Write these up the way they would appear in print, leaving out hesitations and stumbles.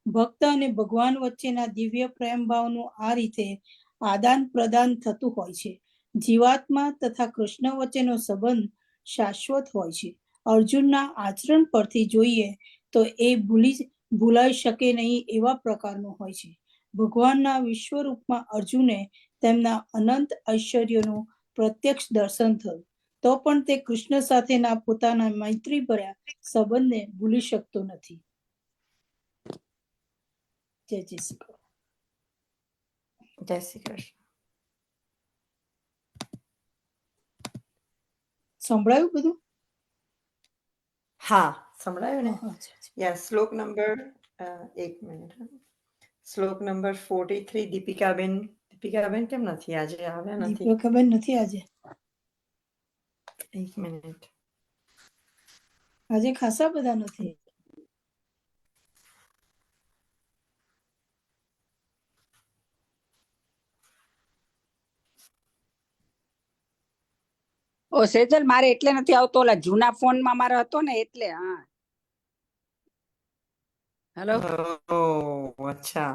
ભક્ત અને ભગવાન વચ્ચેના દિવ્ય પ્રેમ ભાવનું આ રીતે આદાન પ્રદાન થતું હોય છે. જીવાત્મા તથા કૃષ્ણ વચ્ચેનો સંબંધ શાશ્વત હોય છે. અર્જુનના આચરણ પરથી જોઈએ તો એ ભૂલાઈ શકે નહીં એવા પ્રકારનો હોય છે. ભગવાનના વિશ્વરૂપમાં અર્જુને તેમના અનંત ઐશ્વર્યનું પ્રત્યક્ષ દર્શન થયું, તો પણ તે કૃષ્ણ સાથેના પોતાના મૈત્રી ભર્યા સંબંધને ભૂલી શકતો નથી. જય જય શ્રી કૃષ્ણ. જય શ્રી કૃષ્ણ. સંભળાયું બધું? હા, સંભળાયું ને? હા, યસ. શ્લોક નંબર 1 મિનિટ. શ્લોક નંબર 43 દીપિકાબેન કેમ નથી આજે આવ્યા નથી? દીપિકાબેન નથી આજે. 1 મિનિટ. આજે ખાસા બધા નથી. ઓ સેજલ, મારે એટલે નથી આવતો, ઓલા જૂના ફોન માં મારો હતો ને એટલે. હા, હેલો. અચ્છા.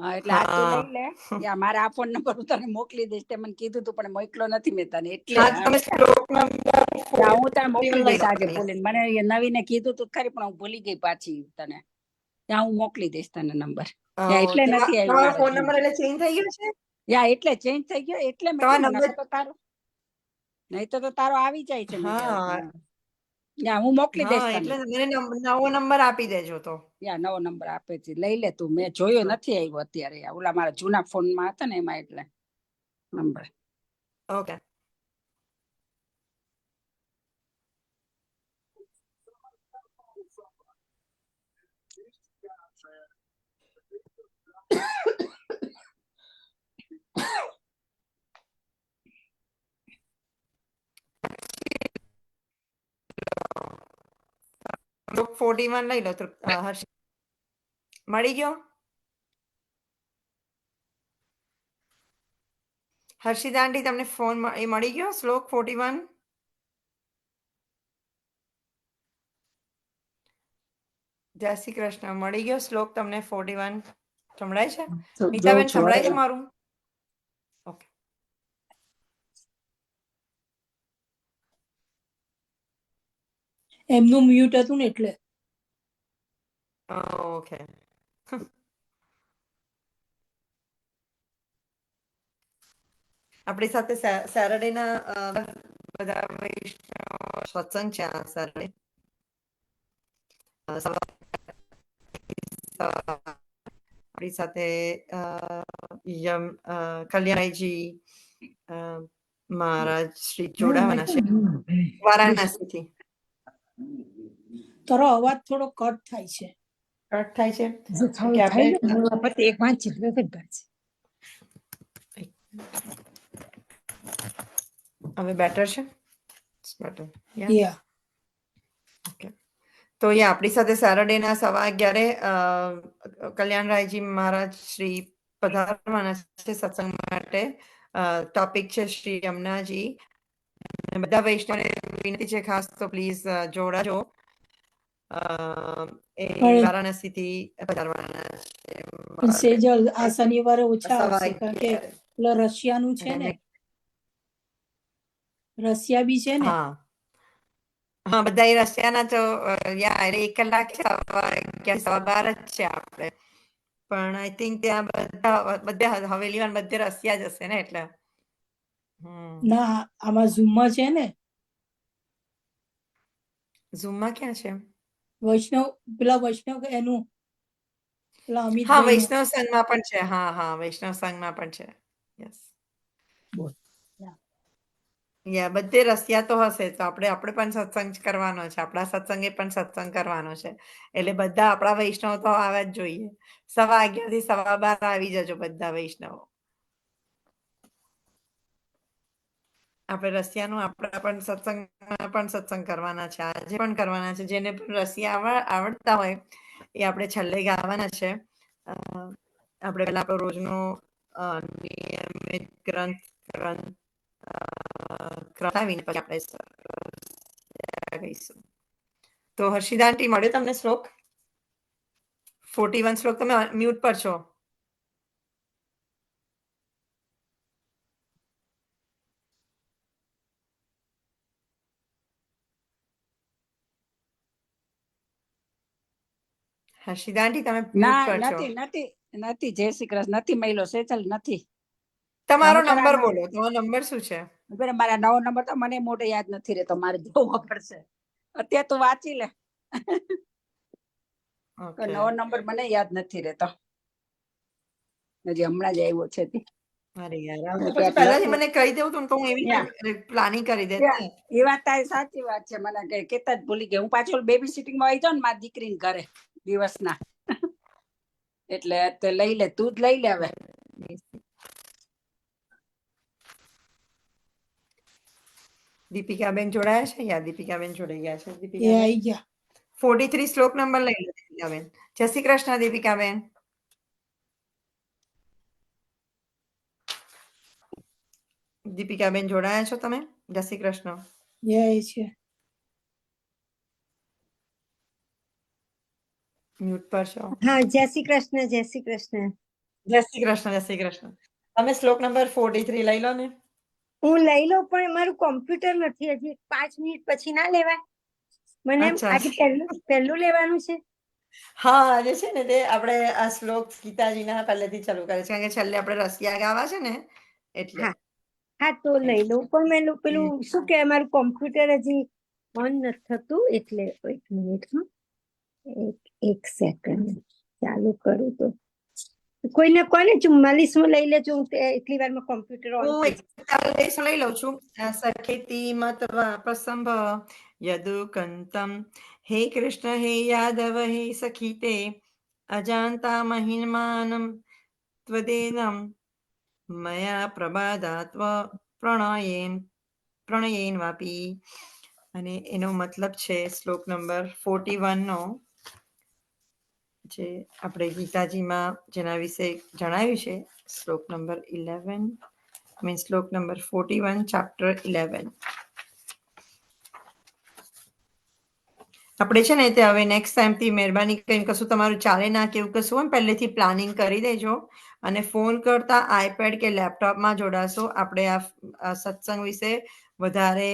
હા, એટલે આ તું લઈ લે. યા મારે આ ફોન નંબર હું તને મોકલી દઈશ. તે મને કીધું તું પણ મોકલો નથી મેં તને, એટલે હું તને મોકલી દઈશ આજે બોલીને. મને નવીને કીધું તું ખરી પણ હું ભૂલી ગઈ પાછી તને. ત્યાં હું મોકલી દઈશ તને નંબર. એટલે નથી આવ્યો ફોન નંબર એટલે ચેન્જ થઈ ગયો છે? યા એટલે ચેન્જ થઈ ગયો એટલે મેં કીધું નકર તો તારો નહીં તો તારો આવી જાય છે. યા હું મોકલી દઈશ તને. એટલે મને નવો નંબર આપી દેજો તો. યા નવો નંબર આપે છે, લઈ લે તું. મેં જોયો નથી આવ્યો અત્યારે. ઓલા મારા જૂના ફોન માં હતા ને એમાં, એટલે નંબર. ઓકે. શ્લોક 41 લઈ લો. મળી ગયો? હર્ષિત આંટી, તમને ફોન એ મળી ગયો શ્લોક 41? જય શ્રી કૃષ્ણ. મળી ગયો શ્લોક તમને 41? સંભળાય છે? નીતાબેન સંભળાય છે મારું? ઓકે. એમનું મ્યુટ હતું ને એટલે. ઓકે. આપણી સાથે સેટરડેના બધા સત્સંગ છે. આ સેટરડે આપણી સાથે કલ્યાણજી મહારાજ શ્રી જોડાવાના છે વારાણસીથી. તારો અવાજ થોડો કટ થાય છે. કટ થાય છે. હવે બેટર છે. ઓકે. તો આપણી સાથે સેટરડેના 11:15 કલ્યાણરાયજી મહારાજ શ્રી પધારવાના છે સત્સંગ માટે. ટોપિક છે શ્રી યમુનાજી. બધા વૈષ્ણવને વિનંતી છે ખાસ તો પ્લીઝ જોડાજો. વારાણસીથી પધારવાના છે. સેજલ, આ શનિવારે ઓછા આવશે કારણ કે પેલો રશિયાનું છે ને. રશિયા બી છે ને. હા, બધા રશિયાના તો 1 કલાક 11:15 જ છે આપણે. પણ આઈ થિંક ત્યાં બધા હવેલીમાં બધે રશિયા જ હશે ને એટલે. ના, આમાં ઝૂમમાં છે ને. ઝૂમમાં ક્યાં છે? પેલા વૈષ્ણવ એનું. હા, વૈષ્ણવ સંઘમાં પણ છે. હા, વૈષ્ણવ સંઘમાં પણ છે. યસ. બધે રશિયા તો હશે, તો આપણે પણ સત્સંગ કરવાનો છે. આપણા સત્સંગે પણ સત્સંગ કરવાનો છે. એટલે બધા આપણા વૈષ્ણવ તો આવવા જ જોઈએ. 11:15 થી 12:15 આવી જજો બધા વૈષ્ણવો. આપણે રશિયાનું આપણા પણ સત્સંગ કરવાના છે. આજે પણ કરવાના છે. જેને પણ રશિયા આવડતા હોય એ આપણે છેલ્લે ગાવાના છે. આપણે પહેલા આપણો રોજનો નિયમિત ગ્રંથ કરાવીને પછી આપણે કહીશું. તો હર્ષિતા આંટી, મળ્યો તમને શ્લોક 41 શ્લોક તમે મ્યુટ પર છો. હર્ષિતા આંટી તમે મ્યુટ ના પર છો. નથી નથી નથી. જય શ્રી કૃષ્ણ. નથી મળ્યો સેચલ નથી. તમારો નહીંતર નંબર આનો- બોલો. તમારો નંબર શું છે? ઉભી રહે, મારા નવો નંબર તો મને મોઢે યાદ નથી રહેતો, મારે જોવો પડશે. અત્યારે તું વાંચી લે. ઓકે. નવો નંબર મને યાદ નથી રહેતો, હજી હમણાં જ આવ્યો છે તે. અરે યાર, તો એટલે પછી પહેલાથી લખવું. મને કહી દેવું તું ને તો હું એવી પ્લાનિંગ કરી દેત ને. એ વાત તારી સાચી વાત છે. મને કેતા જ ભૂલી ગઈ. હું પાછું બેબી સિટિંગ માં આવી જાઉં ને મારી દીકરીને ઘરે દિવસના, એટલે તે લઈ લે, તું જ લઈ લે હવે. દીપિકાબેન જોડાયા છે? યા દીપિકાબેન જોડાઈ ગયા છે? એ દીપિકાબેન આવી ગયા. 43 શ્લોક નંબર લઈ લો દીપિકાબેન. જય શ્રી કૃષ્ણ દીપિકાબેન. દીપિકાબેન જોડાયા છો તમે? જય શ્રી કૃષ્ણ. જય છે. મ્યુટ પર છો. હા, જય શ્રી કૃષ્ણ, જય શ્રી કૃષ્ણ. જય શ્રી કૃષ્ણ, જય શ્રી કૃષ્ણ. તમે શ્લોક નંબર 43 લઈ લો ને. હું લઈ લઉં, પણ મારું કોમ્પ્યુટર નથી, હજી 5 મિનિટ પછી ના લેવાય? મને એમ અચ્છા. આજે પહેલું લેવાનું છે. હા, આજે છે ને તે આપણે આ શ્લોક ગીતાજીના પહેલેથી ચાલુ કરે છે, કારણ કે છેલ્લે આપણે રસિયા ગાવા છે ને એટલે. હા હા, તો લઈ લઉં, પણ મેં પેલું શું કહેવાય, મારું કોમ્પ્યુટર હજી ઓન નથી થતું, એટલે એક મિનિટ. એક સેકન્ડ ચાલુ કરું તો કોઈને કોને 44 લઈ લેજો. હું એટલી વારમાં કોમ્પ્યુટર ઓન હું થઈ જાય. 41 લઈ લઉં છું. સખેતી મતવા પ્રસંભ યદુકંતમ હે કૃષ્ણ હે યાદવ હે સખીતે અજાનતા મહિમાનમ ત્વદેનમ મયા પ્રબાદાત્વ પ્રણયેન વાપી. અને એનો મતલબ છે શ્લોક નંબર 41 નો, જે આપણે ગીતાજીમાં જેના વિશે જણાવ્યું છે, શ્લોક નંબર 11 મીન્સ શ્લોક નંબર 41 ચેપ્ટર 11. આપણે છે ને તે હવે નેક્સ્ટ ટાઈમથી મહેરબાની કરીને કશું તમારું ચાલે ના કે એવું કશું હોય પહેલેથી પ્લાનિંગ કરી દેજો, અને ફોન કરતા આઈપેડ કે લેપટોપમાં જોડાશો. આપણે આ સત્સંગ વિશે વધારે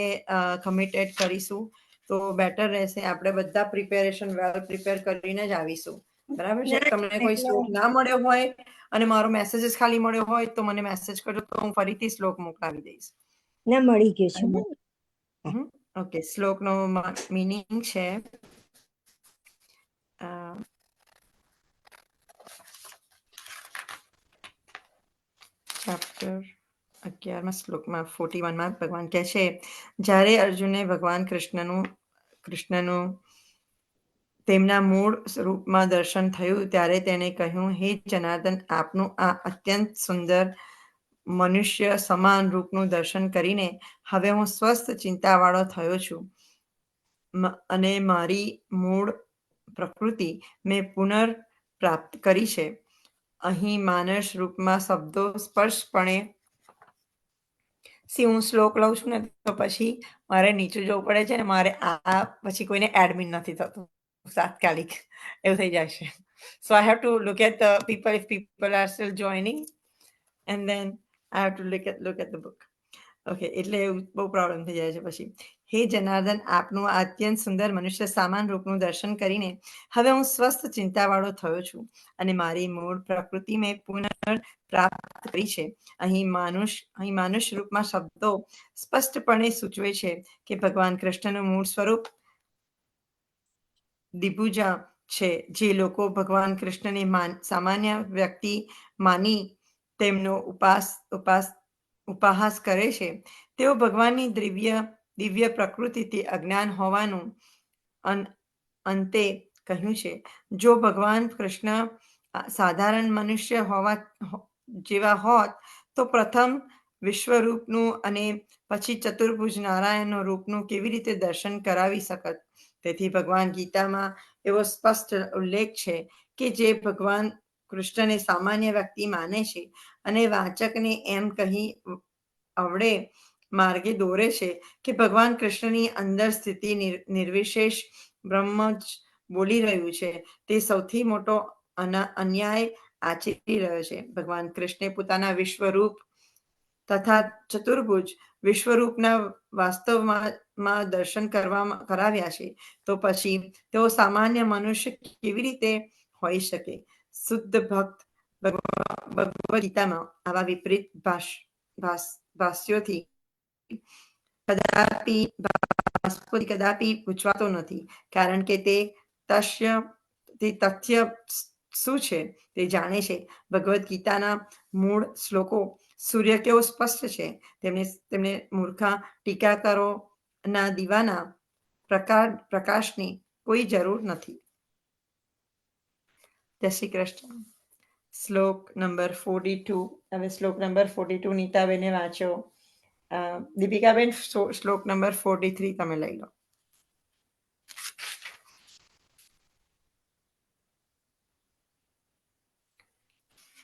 કમિટેડ કરીશું તો બેટર રહેશે. આપણે બધા પ્રિપેરેશન વેલ પ્રિપેર કરીને જ આવીશું. બરાબર છે? તમને કોઈ શ્લોક ના મળ્યો હોય અને મારો મેસેજ જ ખાલી મળ્યો હોય તો મને મેસેજ કરજો, તો હું ફરીથી શ્લોક મોકલાવી દઈશ. ના, મળી ગયો છે. ઓકે. શ્લોકનો મીનિંગ છે ચેપ્ટર 11માં શ્લોકમાં 41માં ભગવાન કહે છે, જ્યારે અર્જુને ભગવાન કૃષ્ણનું તેમના મૂળ સ્વરૂપમાં દર્શન થયું ત્યારે તેને કહ્યું, હે જનાર્દન, આપનું આ અત્યંત સુંદર મનુષ્ય સમાન રૂપનું દર્શન કરીને હવે હું સ્વસ્થ ચિંતાવાળો થયો છું, અને મારી મૂળ પ્રકૃતિ મેં પુનર્પ્રાપ્ત કરી છે. અહીં માનસ રૂપમાં શબ્દો સ્પષ્ટપણે હું શ્લોક લઉં છું ને તો પછી મારે નીચું જવું પડે છે, ને મારે આ પછી કોઈને એડમિન નથી થતું તાત્કાલિક, એવું થઈ જાય છે. So I have to look at the people if people are still joining, and then I have to look at the book. Okay, એટલે બહુ પ્રોબ્લેમ થઈ જાય છે પછી. હે જનાર્દન, આપનું આ અત્યંત સુંદર મનુષ્ય સામાન રૂપનું દર્શન કરીને હવે હું સ્વસ્થ ચિંતાવાળો થયો છું, અને મારી મૂળ પ્રકૃતિ મેં પુનઃપ્રાપ્ત કરી છે. અહીં માનુષ રૂપમાં શબ્દો સ્પષ્ટપણે સૂચવે છે કે ભગવાન કૃષ્ણનું મૂળ સ્વરૂપ દિભુજા છે. જે લોકો ભગવાન કૃષ્ણને સામાન્ય વ્યક્તિ માની તેમનો ઉપહાસ કરે છે, તેઓ ભગવાનની દિવ્ય પ્રકૃતિથી અજ્ઞાન હોવાનું અંતે કહ્યું છે. જો ભગવાન કૃષ્ણ સાધારણ મનુષ્ય જેવા હોત તો પ્રથમ વિશ્વરૂપનું અને પછી ચતુર્ભુજ નારાયણનું રૂપનું કેવી રીતે દર્શન કરાવી શકત? તેથી ભગવાન ગીતામાં એવો સ્પષ્ટ ઉલ્લેખ છે કે જે ભગવાન કૃષ્ણને સામાન્ય વ્યક્તિ માને છે અને વાચકને એમ કહી અવળે માર્ગે દોરે છે કે ભગવાન કૃષ્ણની અંદર સ્થિતિ નિર્વિશેષ બ્રહ્મ જ બોલી રહ્યું છે. તે સૌથી મોટો અન્યાય આચરી રહ્યો છે. ભગવાન કૃષ્ણે પોતાના વિશ્વરૂપ તથા ચતુર્ભુજ વિશ્વરૂપના વાસ્તવમાં દર્શન કરાવ્યા છે. તો પછી તેઓ સામાન્ય મનુષ્ય કેવી રીતે હોઈ શકે? શુદ્ધ ભક્ત ભગવદ ગીતામાં આવા વિપરીત ભાષ્યોથી કદાપી પૂછવાતો નથી, કારણ કે તે તથ્ય શું છે તે જાણે છે. ભગવદ ગીતાના મૂળ શ્લોકો સૂર્ય કેવો સ્પષ્ટ છે, તેમને મૂર્ખા ટીકાકારોના દીવાના પ્રકાશની કોઈ જરૂર નથી. જય શ્રી કૃષ્ણ. શ્લોક નંબર 42. હવે શ્લોક નંબર 42 નીતાબેને વાંચો. દીપિકાબેન શ્લોક નંબર 43 તમે લઈ લો.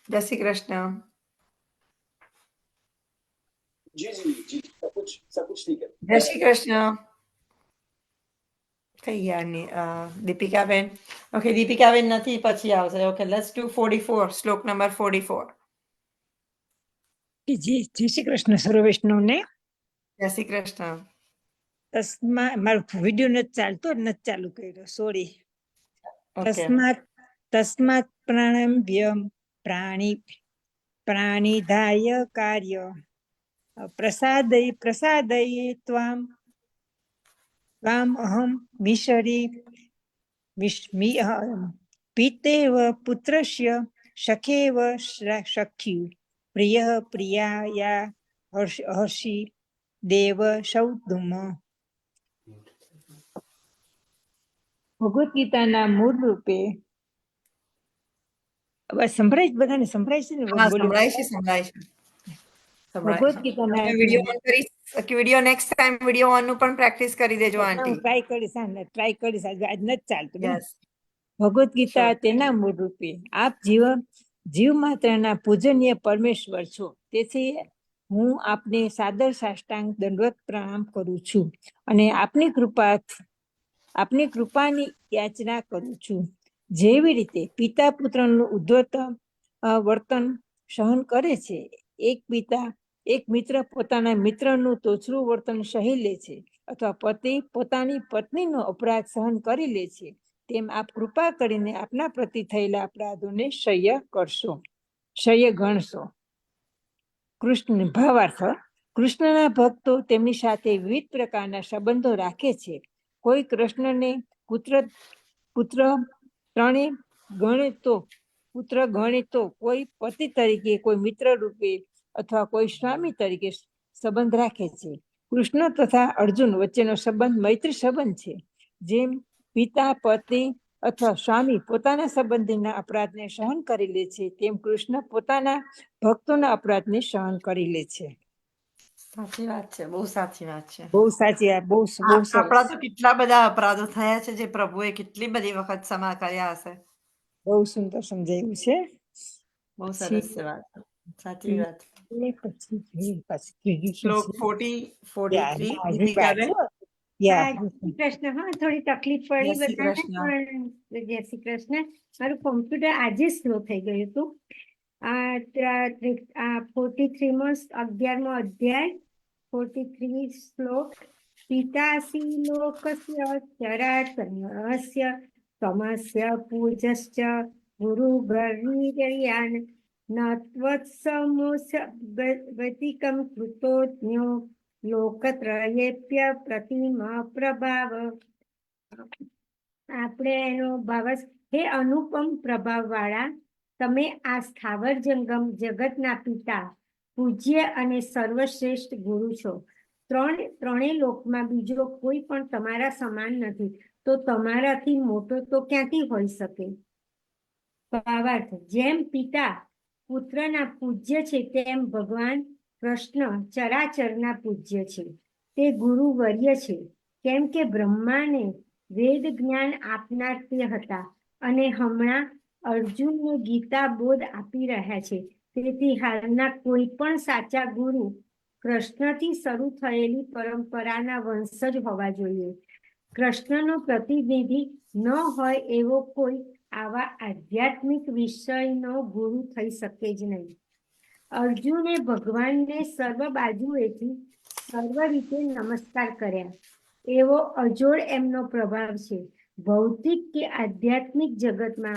જય શ્રી કૃષ્ણ. જય શ્રી કૃષ્ણ. થઈ ગયા દીપિકાબેન. ઓકે, દીપિકાબેન નથી, પછી આવશે. Okay, let's do 44. શ્લોક નંબર 44. જય શ્રી કૃષ્ણ સર્વ વૈષ્ણવને. જય શ્રી કૃષ્ણ. મારો વિડીયો નથી ચાલતો, નથી ચાલુ કર્યો, સોરી. તસ્માત પ્રાણભ્યમ પ્રાણીધાય કાર્ય પ્રસાદયે ત્વામ અહમ મિશરી પિતેવ પુત્રસ્ય સખેવ સખ્યુ પ્રિય પ્રિયાયા હર્ષિ દેવ સૌદમ. ભગવદ ગીતાના મૂળ રૂપે સંભળાય, બધાને સંભળાય છે ને? ભગવદ ગીતાના video next time video on નું પણ પ્રેક્ટિસ કરી દેજો આંટી. ટ્રાય કરીશ, આજ નથી ચાલતું. ભગવદ ગીતા તેના મૂળ રૂપે આપ જીવ માત્રના પૂજનીય પરમેશ્વર છો. તેથી હું આપને સાદર સાષ્ટાંગ દંડવત પ્રણામ કરું છું અને આપની કૃપાની યાચના કરું છું. જેવી રીતે પિતા પુત્રનું ઉદ્ધત વર્તન સહન કરે છે, એક મિત્ર પોતાના મિત્રનું તોછડું વર્તન સહી લે છે, અથવા પતિ પોતાની પત્નીનો અપરાધ સહન કરી લે છે, તેમ આપ કૃપા કરીને આપના પ્રતિ થયેલા અપરાધોને સહ્ય ગણશો. કૃષ્ણ ભાવાર્થ: કૃષ્ણના ભક્તો તેમની સાથે વિવિધ પ્રકારના સંબંધો રાખે છે. કોઈ કૃષ્ણને પુત્ર ગણે તો કોઈ પતિ તરીકે, કોઈ મિત્ર રૂપે અથવા કોઈ સ્વામી તરીકે સંબંધ રાખે છે. કૃષ્ણ તથા અર્જુન વચ્ચેનો સંબંધ મૈત્રી સંબંધ છે. જેમ પિતા, પતિ અથવા સ્વામી પોતાના સંબંધીના અપરાધને સહન કરી લે છે, તેમ કૃષ્ણ પોતાના ભક્તોના અપરાધને સહન કરી લે છે. સાચી વાત છે, બહુ સાચી વાત છે. બહુ સાચી વાત, બહુ આપણા તો કેટલા બધા અપરાધો થયા છે જે પ્રભુએ કેટલી બધી વખત ક્ષમા કર્યા હશે. બહુ સુંદર સમજાયું છે. બહુ સરસ છે વાત. સાચી વાત. શ્લોક 43 દીપિકાબેન. કૃષ્ણ. હા, થોડી તકલીફ પડી બધાને, પણ જય શ્રી કૃષ્ણ. મારું કોમ્પ્યુટર આજે સ્લો થઈ ગયું હતું. 43 11મો અધ્યાય 43 શ્લોક. પિતાસી લોકસ્ય ચરાચરસ્ય તમસ્ય પૂજશ્ચ ગુરુ ગર્ભીર્યાન નત્વત્સમોસ્યતિકમ કૃતોજ્ઞો લોકત્રયેપ્ય પ્રતિમા પ્રભાવ. આપણે એનો ભાવ, હે અનુપમ પ્રભાવ વાળા, તમે આ સ્થાવર જંગમ જગતના પિતા, પૂજ્ય અને સર્વશ્રેષ્ઠ ગુરુ છો. ત્રણેય લોકમાં બીજો કોઈ પણ તમારા સમાન નથી, તો તમારાથી મોટો તો ક્યાંથી હોઈ શકે? ભાવાર્થ: જેમ પિતા પુત્રના પૂજ્ય છે, તેમ ભગવાન કૃષ્ણ ચરાચરના પૂજ્ય છે. તે ગુરુ વર્ય છે, કેમ કે બ્રહ્માને વેદ જ્ઞાન આપનાર તે હતા અને હમણાં અર્જુનને ગીતા બોધ આપી રહ્યા છે. તેથી હાલના કોઈ પણ સાચા ગુરુ કૃષ્ણથી શરૂ થયેલી પરંપરાના વંશજ હોવા જોઈએ. કૃષ્ણનો પ્રતિનિધિ ન હોય એવો કોઈ આવા આધ્યાત્મિક વિષયનો ગુરુ થઈ શકે જ નહીં. અર્જુને ભગવાનને સર્વ બાજુએથી સર્વ રીતે નમસ્કાર કર્યા. એવો અજોડ એમનો પ્રભાવ છે. ભૌતિક કે આધ્યાત્મિક જગતમાં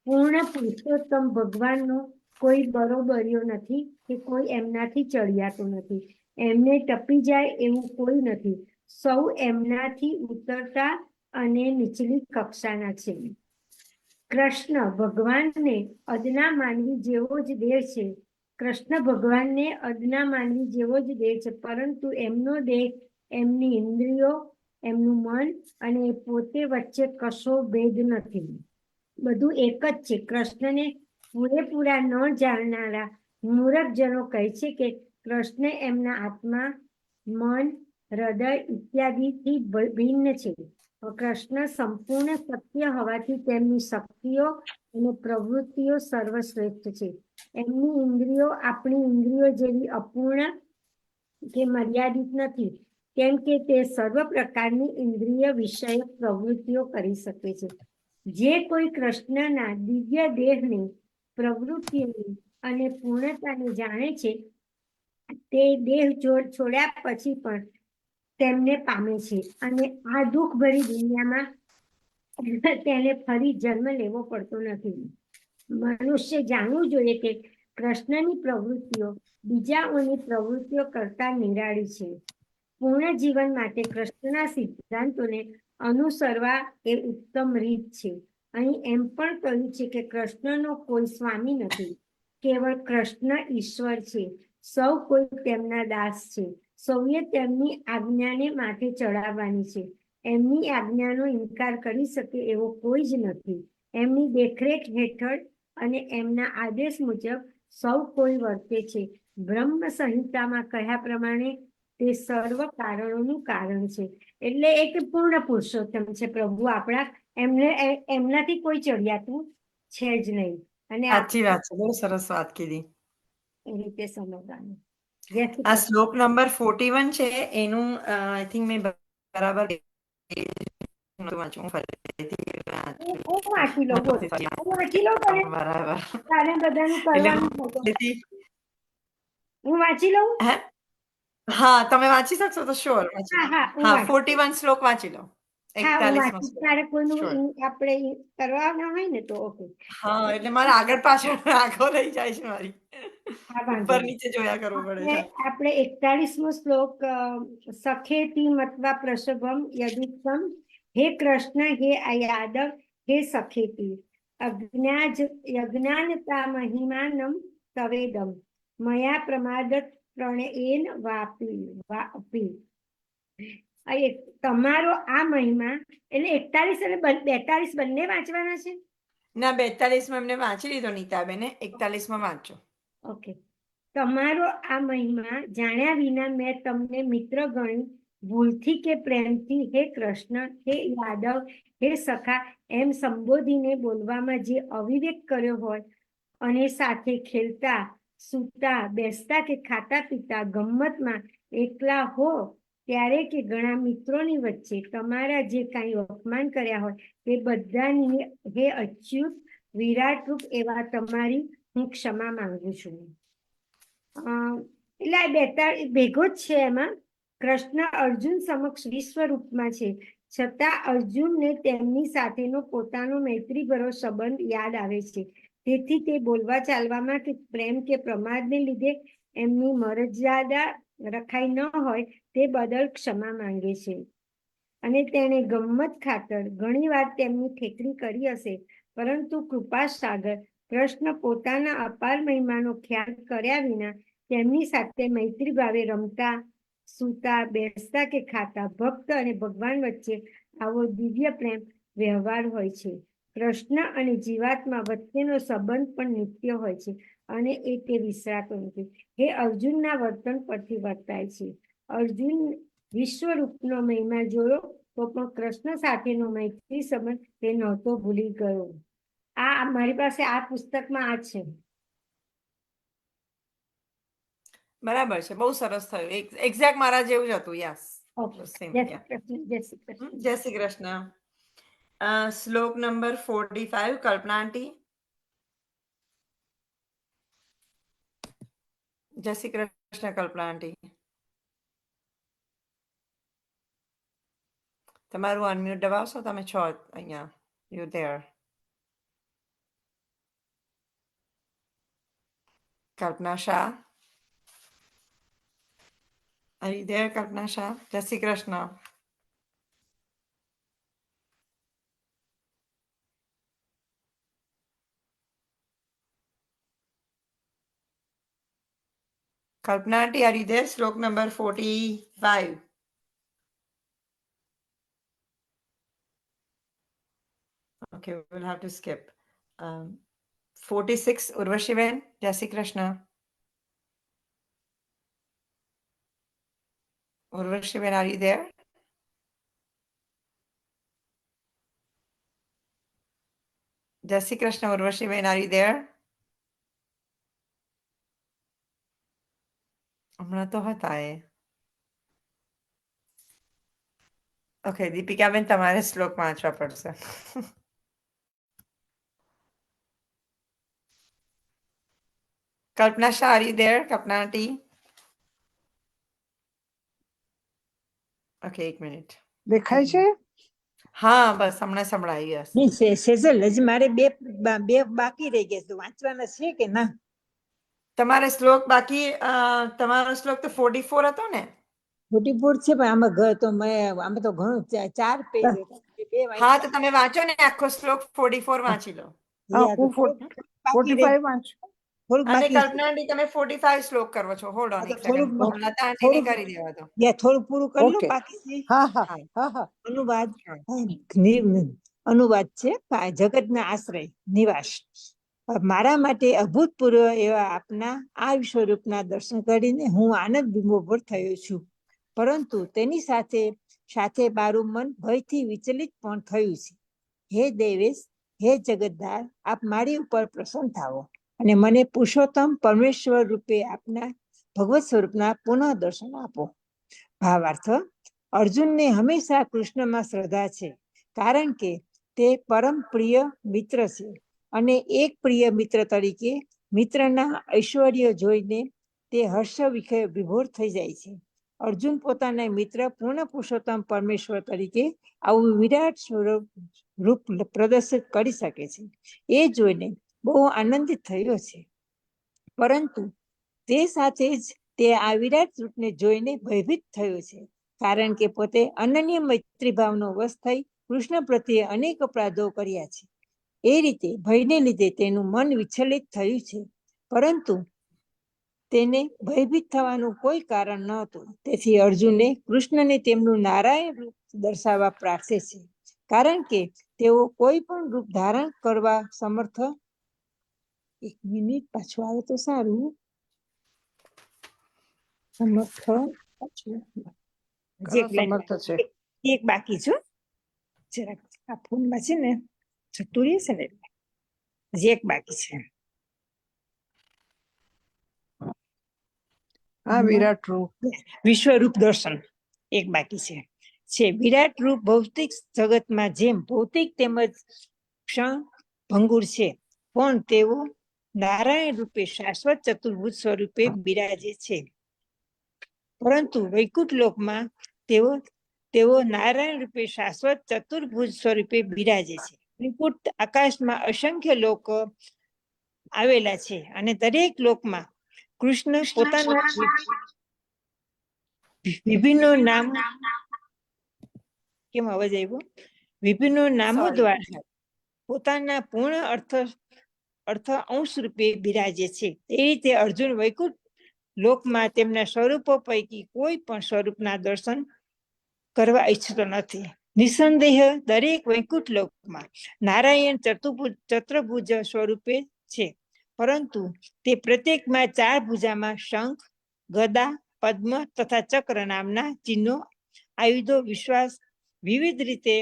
પૂર્ણ પુરુષોત્તમ ભગવાનનો કોઈ બરોબર્યો નથી કે કોઈ એમનાથી ચડિયાતું નથી. એમને ટપી જાય એવું કોઈ નથી. સૌ એમનાથી ઉતરતા અને નીચલી કક્ષાના છે. કૃષ્ણ ભગવાનને અદના માનવી જેવો જ દેહ છે. કૃષ્ણ ભગવાનને અદના માનવી જેવો જ દેહ છે, પરંતુ એમનો દેહ, એમની ઇન્દ્રિયો, એમનું મન અને પોતે વચ્ચે કશો ભેદ નથી. બધું એક જ છે. કૃષ્ણને પૂરેપૂરા ન જાણનારા મૂરખજનો કહે છે કે કૃષ્ણ એમના આત્મા, મન, હૃદય ઇત્યાદિથી ભિન્ન છે. કૃષ્ણ સંપૂર્ણ સત્ય હોવાથી તેમની શક્તિઓ અને પ્રવૃત્તિઓ સર્વશ્રેષ્ઠ છે. એમની ઇન્દ્રિયો આપણી ઇન્દ્રિયો જેવી અપૂર્ણ કે મર્યાદિત નથી, કેમ કે તે સર્વ પ્રકારની ઇન્દ્રિય વિષયક પ્રવૃત્તિઓ કરી શકે છે. જે કોઈ કૃષ્ણના દિવ્ય દેહની પ્રવૃત્તિની અને પૂર્ણતાને જાણે છે, તે દેહ છોડ્યા પછી પણ તેમને પામે છે અને આ દુઃખભરી દુનિયામાં તેને ફરી જન્મ લેવો પડતો નથી. મનુષ્ય જાણવું જોઈએ કે કૃષ્ણની પ્રવૃત્તિઓ બીજાઓની પ્રવૃત્તિઓ કરતા નિરાળી છે. પૂર્ણ જીવન માટે કૃષ્ણના સિદ્ધાંતોને અનુસરવા એ ઉત્તમ રીત છે. અહીં એમ પણ કહ્યું છે કે કૃષ્ણનો કોઈ સ્વામી નથી, કેવળ કૃષ્ણ ઈશ્વર છે. સૌ કોઈ તેમના દાસ છે. સૌએ તેમની આજ્ઞાને માથે ચડાવવાની છે. એમની આજ્ઞાનો ઇનકાર કરી શકે એવો કોઈ જ નથી. એમની દેખરેખ હેઠળ અને એમના આદેશ મુજબ સૌ કોઈ વર્તે છે. બ્રહ્મ સંહિતામાં કહ્યા પ્રમાણે તે સર્વ કારણોનું કારણ છે. એટલે એક પૂર્ણ પુરુષોત્તમ છે પ્રભુ આપણા. એમનાથી કોઈ ચડિયાતું છે જ નહીં. અને સાચી વાત છે. બહુ સરસ વાત કીધી. એ રીતે સમજવાનું. આ શ્લોક નંબર 41 છે એનું આઈ થિંક મેં બરાબર વાંચું. હું ફરીથી વાંચું. હું વાંચી લઉં, બોલ. હું વાંચી લઉં તને બરાબર. તારે બધાનું એટલે કરવાનું હું હતું. ફરીથી- હું વાંચી લઉં. હે? હા, તમે વાંચી શકશો તો શ્યોર. હા, હું હા, વાંચી. 41 શ્લોક વાંચી લો. હા, હું 41મો વાંચી. શ્લોક. તારે કોઈનું Sure. આપણે કરવાના હોય ને તો ઓકે. હા, એટલે મારે આગળ પાછળ આંખો થઈ જાય છે મારી. હા, વાંધો ઉપર નહીં. નીચે જોયા કરવું પડે છે. આપણે 41મો શ્લોક સખેતી મત્વા પ્રસભમ યદુત્તમ. હે કૃષ્ણ, હે યાદવ, હે સખેતી, યજ્ઞાનતા મહિમાનમ તવેદમ મયા પ્રમાદત પ્રણયેન વાપી. તમારો આ મહિમા, એટલે 41 અને 42 બંને વાંચવાના છે. ના, 42માં એમને વાંચી લીધો નીતાબેને. 41માં વાંચો. ઓકે. તમારો આ મહિમા જાણ્યા વિના મેં તમને મિત્ર ગણી ભૂલથી કે પ્રેમથી હે કૃષ્ણ, હે યાદવ, હે સખા એમ સંબોધીને બોલવામાં જે અવિવેક કર્યો હોય અને સાથે ખેલતા, સૂતા, બેસતા કે ખાતા પીતા ગમ્મતમાં એકલા હો ત્યારે કે ઘણા મિત્રોની વચ્ચે તમારા જે કાંઈ અપમાન કર્યા હોય તે બધાની હે અચ્યુત વિરાટ રૂપ એવા તમારી હું ક્ષમા માંગુ છું. એટલે આ 42 ભેગો જ છે. એમાં કૃષ્ણ અર્જુન સમક્ષ વિશ્વ રૂપમાં છે, છતાં અર્જુનને તેમની સાથેનો પોતાનો મૈત્રીભરો સંબંધ યાદ આવે છે. તેથી તે બોલવા ચાલવામાં કે પ્રેમ કે પ્રમાદને લીધે એમની મર્યાદા રખાઈ ન હોય તે બદલ ક્ષમા માંગે છે. અને તેણે ગમ્મત ખાતર ઘણી વાર તેમની ઠેકડી કરી હશે, પરંતુ કૃપા સાગર કૃષ્ણ પોતાના અપાર મહિમાનો ખ્યાલ કર્યા વિના તેમની સાથે મૈત્રી ભાવે રમતા, સૂતા, બેસતા કે ખાતા ભક્ત અને ભગવાન વચ્ચે આવો દિવ્ય પ્રેમ વ્યવહાર હોય છે. કૃષ્ણ અને જીવાત્મા વચ્ચેનો સંબંધ પણ નિત્ય હોય છે અને એ તે વિસરાતો નથી. હે અર્જુનના વર્તન પરથી વર્તાય છે. અર્જુન વિશ્વરૂપનો મહિમા જોયો તો પણ કૃષ્ણ સાથેનો મૈત્રી સંબંધ તે નહોતો ભૂલી ગયો. આ મારી પાસે આ પુસ્તકમાં આ છે. બરાબર છે. બહુ સરસ થયું. એક્ઝેક્ટ મારા જેવું જ હતું. યસ. ઓકે. સેમ. જય શ્રી કૃષ્ણ. જય શ્રી કૃષ્ણ. જય શ્રી કૃષ્ણ. શ્લોક નંબર 45, કલ્પના આંટી. જય શ્રી કૃષ્ણ કલ્પના આંટી. તમારું અનમ્યુટ દબાવશો? તમે છો અહીંયા. You there. Kalpana Shah. Are you there, Kalpana Shah? જય Shri Krishna. Kalpana aunty, are you there? Slok number 45. Okay, we'll have to skip. 46, Urvashiben, Jai Shri Krishna. Urvashiben, are you there? Jai Shri Krishna, Urvashiben, are you there? હમણાં તો હતા એ. Okay, દીપિકાબેન, તમારે શ્લોક વાંચવા પડશે. Kalpana Shah, are you there? Kalpana aunty. Okay, 1 minute. દેખાય છે? હા, બસ હમણાં સંભળાઈ. યસ. સેજલ, હજી મારે બે બાકી રહી ગયા છે, વાંચવાના છે કે ના? તમારે શ્લોક બાકી, તમારો શ્લોક તો 44 હતો ને? 44 છે, પણ આમાં તો ઘણું 4 પેજ હતા. હા, તો તમે વાંચો ને, આખો શ્લોક 44 વાંચી લો. હું 45 વાંચું. થોડુંક અને બાકી કલ્પના આંટી, તમે 45 શ્લોક કરો છો. હોલ્ડ ઓન એક સેકન્ડ. લતા આંટીને કરી દેવા દો. થોડું પૂરું કરી લો. Okay. બાકી છે હા હા હા. હા હા. અનુવાદ. અનુવાદ છે જગતના આશ્રય નિવાસ. મારા માટે અભૂતપૂર્વ એવા આપના આ વિશ્વરૂપના દર્શન કરીને હું આનંદ વિભોર થયો છું, પરંતુ તેની સાથે સાથે મારું મન ભયથી વિચલિત પણ થયું છે. હે દેવેશ, હે જગતધાર, આપ મારી ઉપર પ્રસન્ન થાઓ અને મને પુરુષોત્તમ પરમેશ્વર રૂપે આપના ભગવત સ્વરૂપના પુનઃ દર્શન આપો. ભાવાર્થ: અર્જુનને હંમેશા કૃષ્ણમાં શ્રદ્ધા છે, કારણ કે તે પરમ પ્રિય મિત્ર છે અને એક પ્રિય મિત્ર તરીકે મિત્રના ઐશ્વર્ય જોઈને તે હર્ષ વિભોર થઈ જાય છે. અર્જુન પોતાના મિત્ર પૂર્ણ પુરુષોત્તમ પરમેશ્વર તરીકે આવું વિરાટ સ્વરૂપ રૂપ પ્રદર્શિત કરી શકે છે, એ જોઈને બહુ આનંદિત થયો છે. પરંતુ તે સાથે જ તે આ વિરાટ રૂપને જોઈને ભયભીત થયો છે, કારણ કે પોતે અનન્ય મૈત્રી ભાવનો વશ થઈ કૃષ્ણ પ્રત્યે અનેક અપરાધો કર્યા છે. એ રીતે ભયને લીધે તેનું મન વિચલિત થયું છે, પરંતુ તેને ભયભીત થવાનું કોઈ કારણ ન હતું. તેથી અર્જુને કૃષ્ણને તેમનું નારાયણ રૂપ દર્શાવવા પ્રાર્થે છે, કારણ કે તેઓ કોઈ પણ રૂપ ધારણ કરવા સમર્થ. 1 મિનિટ, પાછું આવે તો સારું. સમર્થ એક બાકી છે, જરાક આ ફોનમાં છે ને જતું રહેશે ને, હજી એક બાકી છે. હા, વિરાટ રૂપ. વિશ્વરૂપ દર્શન એક બાકી છે. વિરાટ રૂપ ભૌતિક જગતમાં જેમ ભૌતિક તેમજ ક્ષણ ભંગુર છે, પણ તેઓ નારાયણ રૂપે શાશ્વત ચતુર્ભુજ સ્વરૂપે બિરાજે છે. પરંતુ વૈકુંઠ લોકમાં તેઓ નારાયણ રૂપે શાશ્વત ચતુર્ભુજ સ્વરૂપે બિરાજે છે. વૈકુંઠ આકાશમાં અસંખ્ય લોકો આવેલા છે અને દરેક લોકમાં કૃષ્ણ પોતાના વિભિન્ન નામ કેમ અવાજ આવ્યો વિભિન્ન નામો દ્વારા પોતાના પૂર્ણ અર્થ અંશ રૂપે બિરાજે છે. તે રીતે અર્જુન વૈકુંઠ લોકમાં તેમના સ્વરૂપો પૈકી કોઈ પણ સ્વરૂપના દર્શન કરવા ઈચ્છતો નથી. નિસંદેહ દરેક વૈકુંઠ લોકમાં નારાયણ ચતુર્ભુજ સ્વરૂપે છે, પરંતુ તે પ્રત્યેકમાં 4 ભુજામાં શંખ, ગદા, પદ્મ તથા ચક્ર નામના ચિહ્નો આયુધો વિવિધ રીતે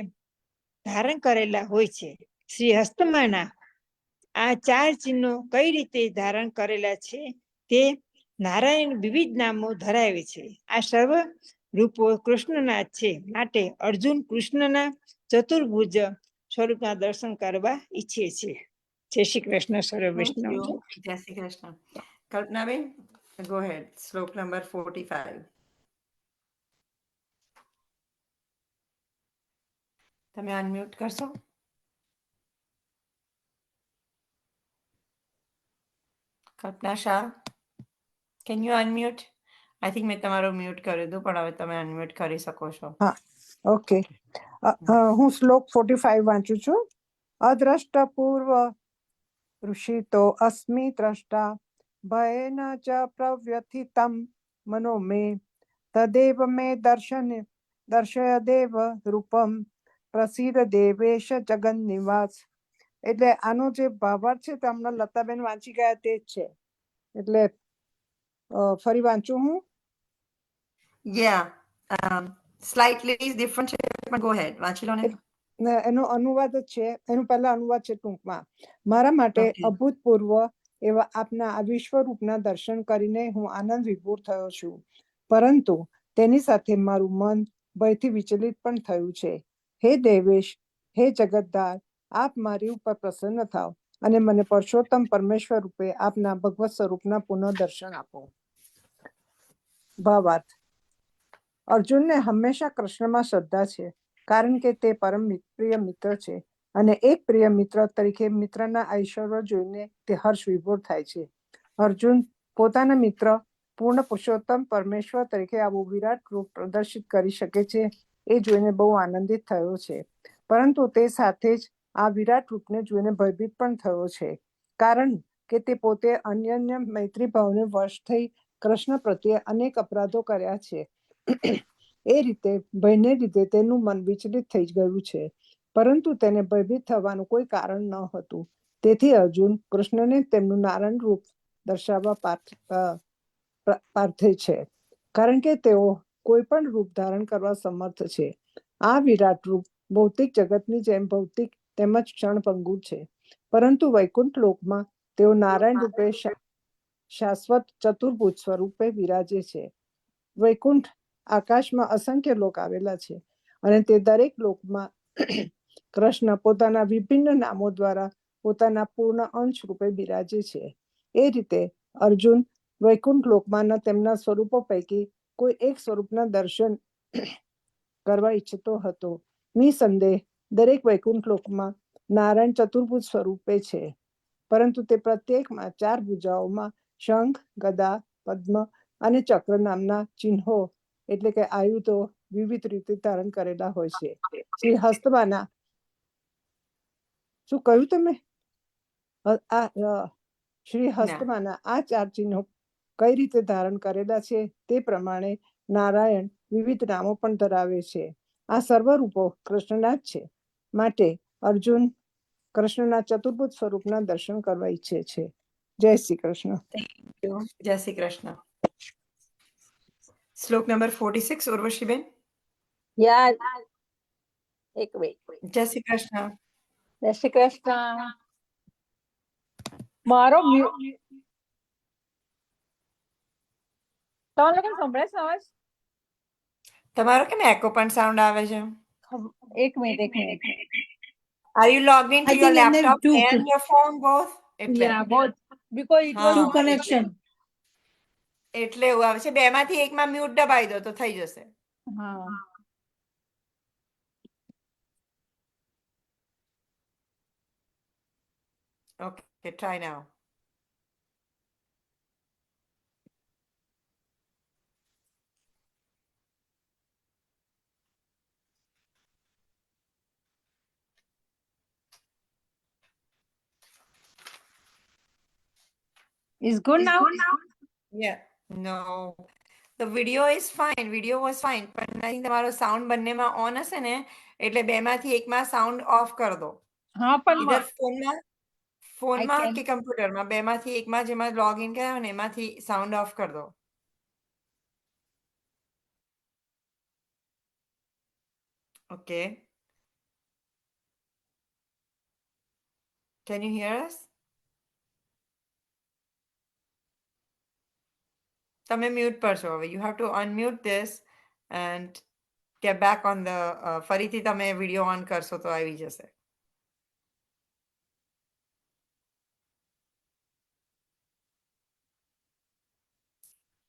ધારણ કરેલા હોય છે. શ્રી હસ્તમાના આ 4 ચિહ્નો કઈ રીતે ધારણ કરેલા છે તે નારાયણ વિવિધ નામો ધરાવે છે. આ સર્વ રૂપો કૃષ્ણના છે, માટે અર્જુન કૃષ્ણના ચતુર્ભુજ સ્વરૂપના દર્શન કરવા ઈચ્છીએ છીએ. જય શ્રી કૃષ્ણ સર્વ Thank Vaishnav. you. Jai Shri Krishna. Kalpanaben, go ahead. Slok number 45. તમે અનમ્યુટ કરશો? Kalpana Shah, can you unmute? I think મેં તમારું મ્યુટ કર્યું હતું પણ હવે તમે અનમ્યુટ કરી શકો છો. ઓકે હું શ્લોક 45 વાંચું છું. અદ્રષ્ટ પૂર્વ ઋષિતો અસ્મિ દ્રષ્ટા ભયેન ચ પ્રવ્યથિતમ મનો મે તદેવ મે દર્શય દેવ રૂપમ પ્રસિદ્ધ દેવેશ જગન નિવાસ. એટલે આનો જે ભાવાર્થ છે તે હમણાં લતાબેન વાંચી ગયા તે જ છે. એટલે ફરી વાંચું હું. Yeah, slightly different છે પણ go ahead. વાંચી લો ને. એનો અનુવાદ જ છે, એનું પહેલા અનુવાદ છે ટૂંકમાં. મારા માટે Okay. અભૂતપૂર્વ એવા આપના આ વિશ્વરૂપના દર્શન કરીને હું આનંદ વિભોર થયો છું, પરંતુ તેની સાથે મારું મન ભયથી વિચલિત પણ થયું છે. હે દેવેશ, હે જગતદાર, આપ મારી ઉપર પ્રસન્ન થાવ અને મને પરસોત્તમ પરમેશ્વર રૂપે આપના ભગવત સ્વરૂપના પુનઃ દર્શન આપો. ભાવાર્થ. અર્જુનને હંમેશા કૃષ્ણમાં શ્રદ્ધા છે, કારણ કે તે પરમ પ્રિય મિત્ર છે અને એક પ્રિય મિત્ર તરીકે મિત્રના ઐશ્વર્ય જોઈને તે હર્ષ વિભોર થાય છે. અર્જુન પોતાના મિત્ર પૂર્ણ પુરુષોત્તમ પરમેશ્વર તરીકે આવું વિરાટ રૂપ પ્રદર્શિત કરી શકે છે એ જોઈને બહુ આનંદિત થયો છે, પરંતુ તે સાથે જ આ વિરાટ રૂપને જોઈને ભયભીત પણ થયો છે, કારણ કે તે પોતે અન્યોન્ય મૈત્રી ભાવને વશ થઈ કૃષ્ણ પ્રત્યે અનેક અપરાધો કર્યા છે. એ રીતે ભયને લીધે તેનું મન વિચલિત થઈ ગયું છે, પરંતુ તેને ભયભીત થવાનું કોઈ કારણ ન હતું. તેથી અર્જુન કૃષ્ણને તેમનું નારાયણ રૂપ દર્શાવવા પાર્થે છે, કારણ કે તેઓ કોઈ પણ રૂપ ધારણ કરવા સમર્થ છે. આ વિરાટ રૂપ ભૌતિક જગતની જેમ ભૌતિક તેમજ ક્ષણભંગુ છે, પરંતુ વૈકુંઠ લોકમાં તેઓ નારાયણ રૂપે શાશ્વત ચતુર્ભુજ સ્વરૂપે વિરાજે છે. વૈકુંઠ આકાશમાં અસંખ્ય લોક આવેલા છે અને તે દરેક લોકમાં કૃષ્ણ પોતાના વિભિન્ન નામો દ્વારા પોતાના પૂર્ણ અંશ રૂપે બિરાજે છે. એ રીતે અર્જુન વૈકુંઠ લોકમાંના તેમના સ્વરૂપો પૈકી કોઈ એક સ્વરૂપના દર્શન કરવા ઈચ્છતો હતો. નિસંદેહ દરેક વૈકુંઠ લોકમાં નારાયણ ચતુર્ભુજ સ્વરૂપે છે, પરંતુ તે પ્રત્યેકમાં 4 ભુજાઓમાં શંખ, ગદા, પદ્મ અને ચક્ર નામના ચિહ્નો એટલે કે આયુધો વિવિધ રીતે ધારણ કરેલા હોય છે. શ્રી હસ્તમાના શું કહ્યું તમે? શ્રી હસ્તમાના આ 4 ચિહ્નો કઈ રીતે ધારણ કરેલા છે તે પ્રમાણે નારાયણ વિવિધ નામો પણ ધરાવે છે. આ સર્વ રૂપો કૃષ્ણના જ છે, માટે અર્જુન કૃષ્ણના ચતુર્ભુજ સ્વરૂપના દર્શન કરવા ઈચ્છે છે. જય શ્રી કૃષ્ણ. જય શ્રી કૃષ્ણ. શ્લોક નંબર 46 ઉર્વશીબેન. યાર એક મિનિટ. જય શ્રી કૃષ્ણ. જય શ્રી કૃષ્ણ. મારો તમને લોકો સંભળાય છે અવાજ? તમારો કેમ એકો પણ સાઉન્ડ આવે છે? એક minute. Are you logged into I your think and then laptop two- and your phone both? એટલે Yeah, both. Because it was હા. two connection. એટલે એવું આવે છે. બેમાંથી એકમાં મ્યુટ દબાઈ દો તો થઈ જશે. હા. Okay, try now. It's good now? Yeah. No. The video is fine. Video was fine. પણ I think તમારો સાઉન્ડ બંનેમાં ઓન હશે ને એટલે બેમાંથી એકમાં સાઉન્ડ ઓફ કર દો. હા પણ ઈધર ફોનમાં can- કે કમ્પ્યુટરમાં બેમાંથી એકમાં જેમાં લોગિન કર્યા ને એમાંથી સાઉન્ડ ઓફ કર દો. Okay. Can you hear us? તમે મ્યુટ પર છો હવે. You have to unmute this and get back on the ફરીથી તમે વિડીયો ઓન કરશો તો આવી જશે.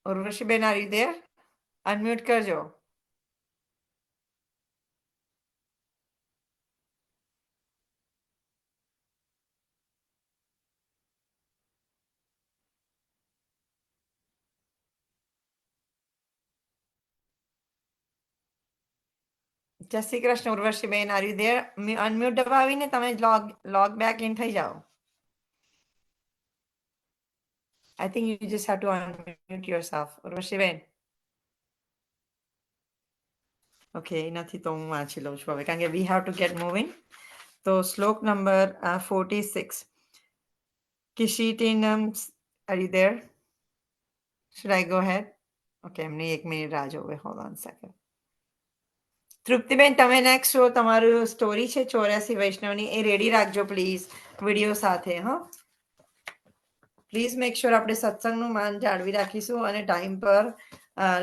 ઉર્વશીબેન આર યુ ધેર? અનમ્યુટ કરજો. જય શ્રી કૃષ્ણ ઉર્વશીબેન, આર યુ ધેર? અનમ્યુટ દબાવીને તમે log back in થઈ જાઓ. I think you just have to unmute yourself. Urvashiben. Okay, નથી તો હું વાંચી લઉં છું હવે કારણ કે we have to get moving. તો શ્લોક number 46. Kishitinam, are you there? Should I go ahead? Okay, એમની 1 મિનિટ રાહ જોવે. Hold on a second. Triptiben તમે નેક્સ્ટ છો, તમારું સ્ટોરી છે 84 વૈષ્ણવની, એ રેડી રાખજો પ્લીઝ વિડીયો સાથે. હા, પ્લીઝ મેક શ્યોર આપણે સત્સંગનું માન જાળવી રાખીશું અને ટાઈમ પર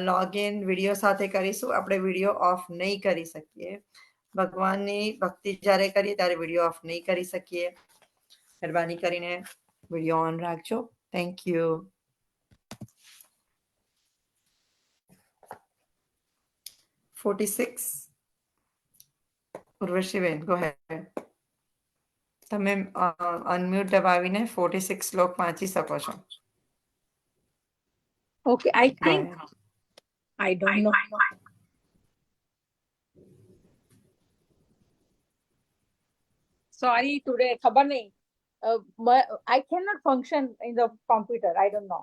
લોગિન વિડીયો સાથે કરીશું. આપણે વિડીયો ઓફ નહીં કરી શકીએ. ભગવાનની ભક્તિ જ્યારે કરીએ ત્યારે વિડીયો ઓફ નહીં કરી શકીએ. મહેરબાની કરીને વિડીયો ઓન રાખજો. Thank you. ઉર્વશીબેન ગો હેડ. તમે અનમ્યુટ દબાવીને 46 શ્લોક વાંચી શકો છો. Okay, I Go think ahead. I don't know. Sorry, today खबर नहीं. I cannot function in the computer. I don't know.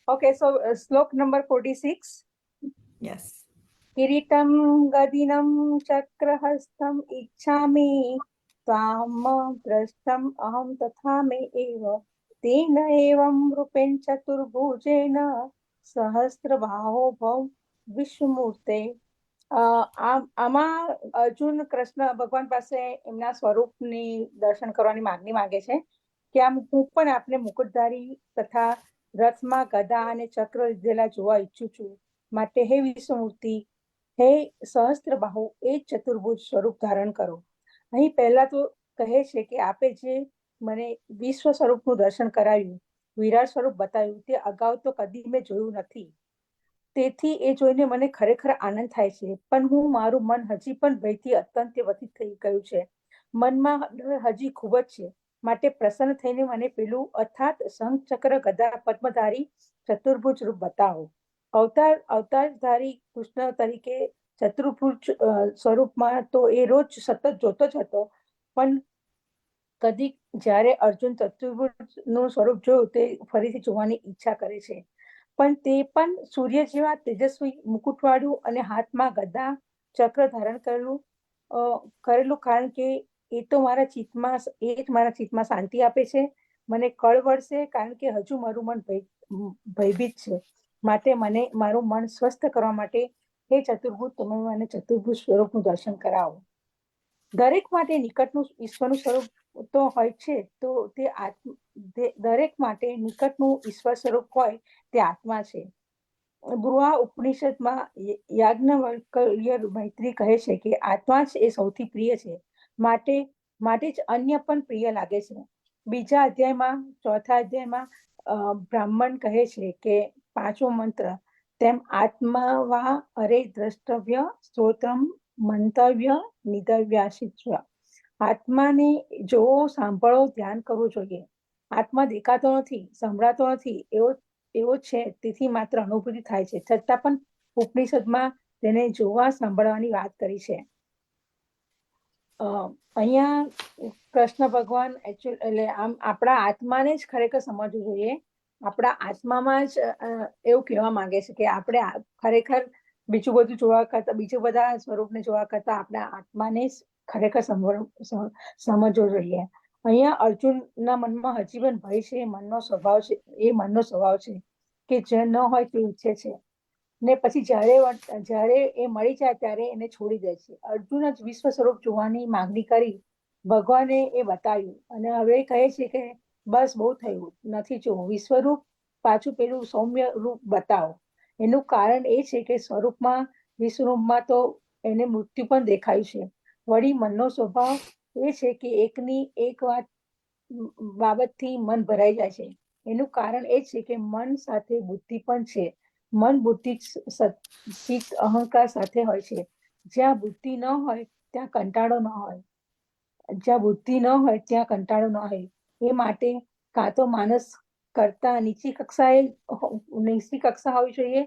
Okay, so slok number 46. Yes. किरीटं गदिनं चक्रहस्तम् इच्छामि त्वां भ्रष्टम् अहं तथा मे एव तेन एवं रूपेण चतुर्भुजेन सहस्रबाहो भव વિશ્વમૂર્તે. આમાં અર્જુન કૃષ્ણ ભગવાન પાસે એમના સ્વરૂપની દર્શન કરવાની માંગણી માંગે છે કે આમ હું પણ આપને મુકુટધારી તથા રથમાં ગદા અને ચક્ર લીધેલા જોવા ઈચ્છું છું. માટે હે વિશ્વમૂર્તિ, હે સહસ્ત્રબાહુ, એ ચતુર્ભુજ સ્વરૂપ ધારણ કરો. અહીં પહેલા તો કહે છે કે આપે જે મને વિશ્વ સ્વરૂપનું દર્શન કરાવ્યું, વિરાટ સ્વરૂપ બતાવ્યું, તે અગાઉ તો કદી મેં જોયું નથી. તેથી એ જોઈને મને ખરેખર આનંદ થાય છે. પણ હું મારું મન હજી પણ ભયથી અત્યંત વ્યથિત થઈ ગયું છે. મનમાં ડર હજી ખૂબ જ છે. માટે પ્રસન્ન થઈને મને પેલું અર્થાત શંખ ચક્ર ગદા પદ્મધારી ચતુર્ભુજ રૂપ બતાવો. અવતારધારી કૃષ્ણ તરીકે ચતુર્ભુજ સ્વરૂપમાં તો એ રોજ સતત જોતો જ હતો. પણ કદી જ્યારે અર્જુન ચતુર્ભુજ નું સ્વરૂપ જોયું તે ફરીથી જોવાની ઈચ્છા કરે છે. પણ તે પણ સૂર્ય જેવા તેજસ્વી મુકુટવાળું અને હાથમાં ગદા ચક્ર ધારણ કરેલું કારણ કે એ જ મારા ચિત્તમાં શાંતિ આપે છે. મને કળ વળશે કારણ કે હજુ મારું મન ભયભીત છે. માટે મને મારું મન સ્વસ્થ કરવા માટે હે ચતુર્ભુજ, તમે મને ચતુર્ભુજ સ્વરૂપનું દર્શન કરાવો. દરેક માટે નિકટનું ઈશ્વરનું સ્વરૂપ તો હોય છે, તો તે દરેક માટે નિકટનું ઈશ્વર સ્વરૂપ હોય તે આત્મા છે. બૃહા ઉપનિષદમાં યાજ્ઞવલ્ક્ય મૈત્રી કહે છે કે આત્મા જ એ સૌથી પ્રિય છે, માટે જ અન્ય પણ પ્રિય લાગે છે. બીજા અધ્યાયમાં, ચોથા અધ્યાયમાં બ્રાહ્મણ કહે છે કે 5મો મંત્ર, તેમ આત્મા વા અરે દ્રષ્ટવ્ય સ્તોત્રમ મંતવ્ય નિદવ્યાશિત્વ. આત્માને જોવો, સાંભળો, ધ્યાન કરવું જોઈએ. આત્મા દેખાતો નથી, સંભળાતો નથી, એવો છે, તેથી માત્ર અનુભૂતિ થાય છે. છતાં પણ ઉપનિષદમાં તેને જોવા સાંભળવાની વાત કરી છે. અહીંયા કૃષ્ણ ભગવાન એટલે આમ આપણા આત્માને જ ખરેખર સમજવું જોઈએ. આપણા આત્મામાં જ એવું કહેવા માંગે છે કે આપણે ખરેખર બીજું બધું જોવા કરતા, બીજું બધા સ્વરૂપને જોવા કરતા આપણા આત્માને જ ખરેખર સમજવું જોઈએ. અહીંયા અર્જુનના મનમાં હજી પણ ભય છે. મનનો સ્વભાવ છે કે જે ન હોય તે ઈચ્છે છે ને પછી જ્યારે એ મળી જાય ત્યારે એને છોડી દે છે. અર્જુન જ વિશ્વ સ્વરૂપ જોવાની માંગણી કરી, ભગવાને એ બતાવ્યું અને હવે કહે છે કે બસ બહુ થયું, નથી જોવું. વિશ્વરૂપ પાછું પેલું સૌમ્ય રૂપ બતાવો. એનું કારણ એ છે કે સ્વરૂપમાં વિશ્વરૂપમાં તો એને મૃત્યુ પણ દેખાયું છે. વળી મનનો સ્વભાવ એ છે કે એકની એક વાત બાબતથી મન ભરાઈ જાય છે. એનું કારણ એ છે કે મન સાથે બુદ્ધિ પણ છે. મન બુદ્ધિ ચિત્ત અહંકાર સાથે હોય છે. જ્યાં બુદ્ધિ ન હોય ત્યાં કંટાળો ન હોય, જ્યાં બુદ્ધિ ન હોય ત્યાં કંટાળો ન હોય. એ માટે કાં તો માણસ કરતા નીચી કક્ષા હોવી જોઈએ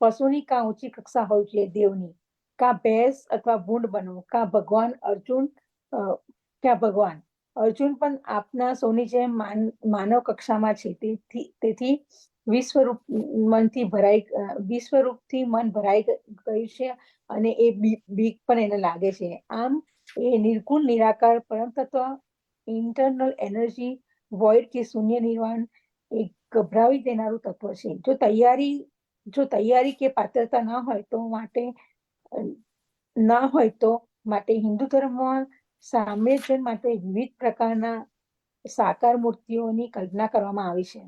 પશુની, કાં ઊંચી કક્ષા હોવી જોઈએ દેવની, કાં ભેંસ અથવા ભૂંડ બનવું, કાં ભગવાન અર્જુન પણ આપના સૌની જેમ માનવ કક્ષામાં છે. તેથી વિશ્વરૂપથી મન ભરાઈ ગયું છે અને એ બીક પણ એને લાગે છે. આમ એ નિર્ગુણ નિરાકાર પરમ તત્વ, ઇન્ટરનલ એનર્જી, વોઇડ કે શૂન્ય નિર્વાણ એ ગભરાવી દેનારું તત્વ છે. જો તૈયારી કે પાત્રતા ના હોય તો માટે હિન્દુ ધર્મમાં સામ્યજન માટે વિવિધ પ્રકારના સાકાર મૂર્તિઓની કલ્પના કરવામાં આવી છે,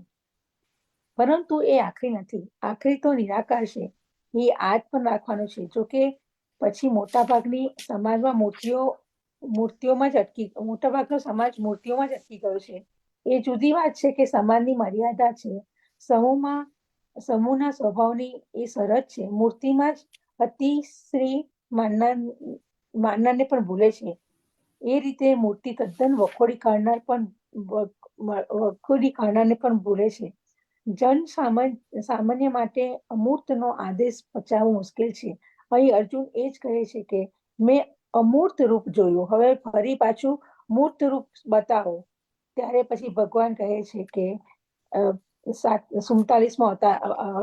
પરંતુ એ આખરી નથી. આખરી તો નિરાકાર છે. એ આજ પણ રાખવાનું છે. જોકે પછી મોટાભાગનો સમાજ મૂર્તિઓમાં જ અટકી ગયો છે. એ જુદી વાત છે કે સમાજની મર્યાદા છે. સમૂહના સ્વભાવની એ શરત છે. મૂર્તિમાં જ અતિશ્રી માનનારને પણ ભૂલે છે. એ રીતે મૂર્તિ તદ્દન વખોડી કાઢનારને પણ ભૂલે છે. સામાન્ય માટે અમૂર્તનો આદેશ પચાવવો મુશ્કેલ છે. અહીં અર્જુન એ જ કહે છે કે મેં અમૂર્ત રૂપ જોયું, હવે ફરી પાછું મૂર્ત રૂપ બતાવો. ત્યારે પછી ભગવાન કહે છે કે 47મો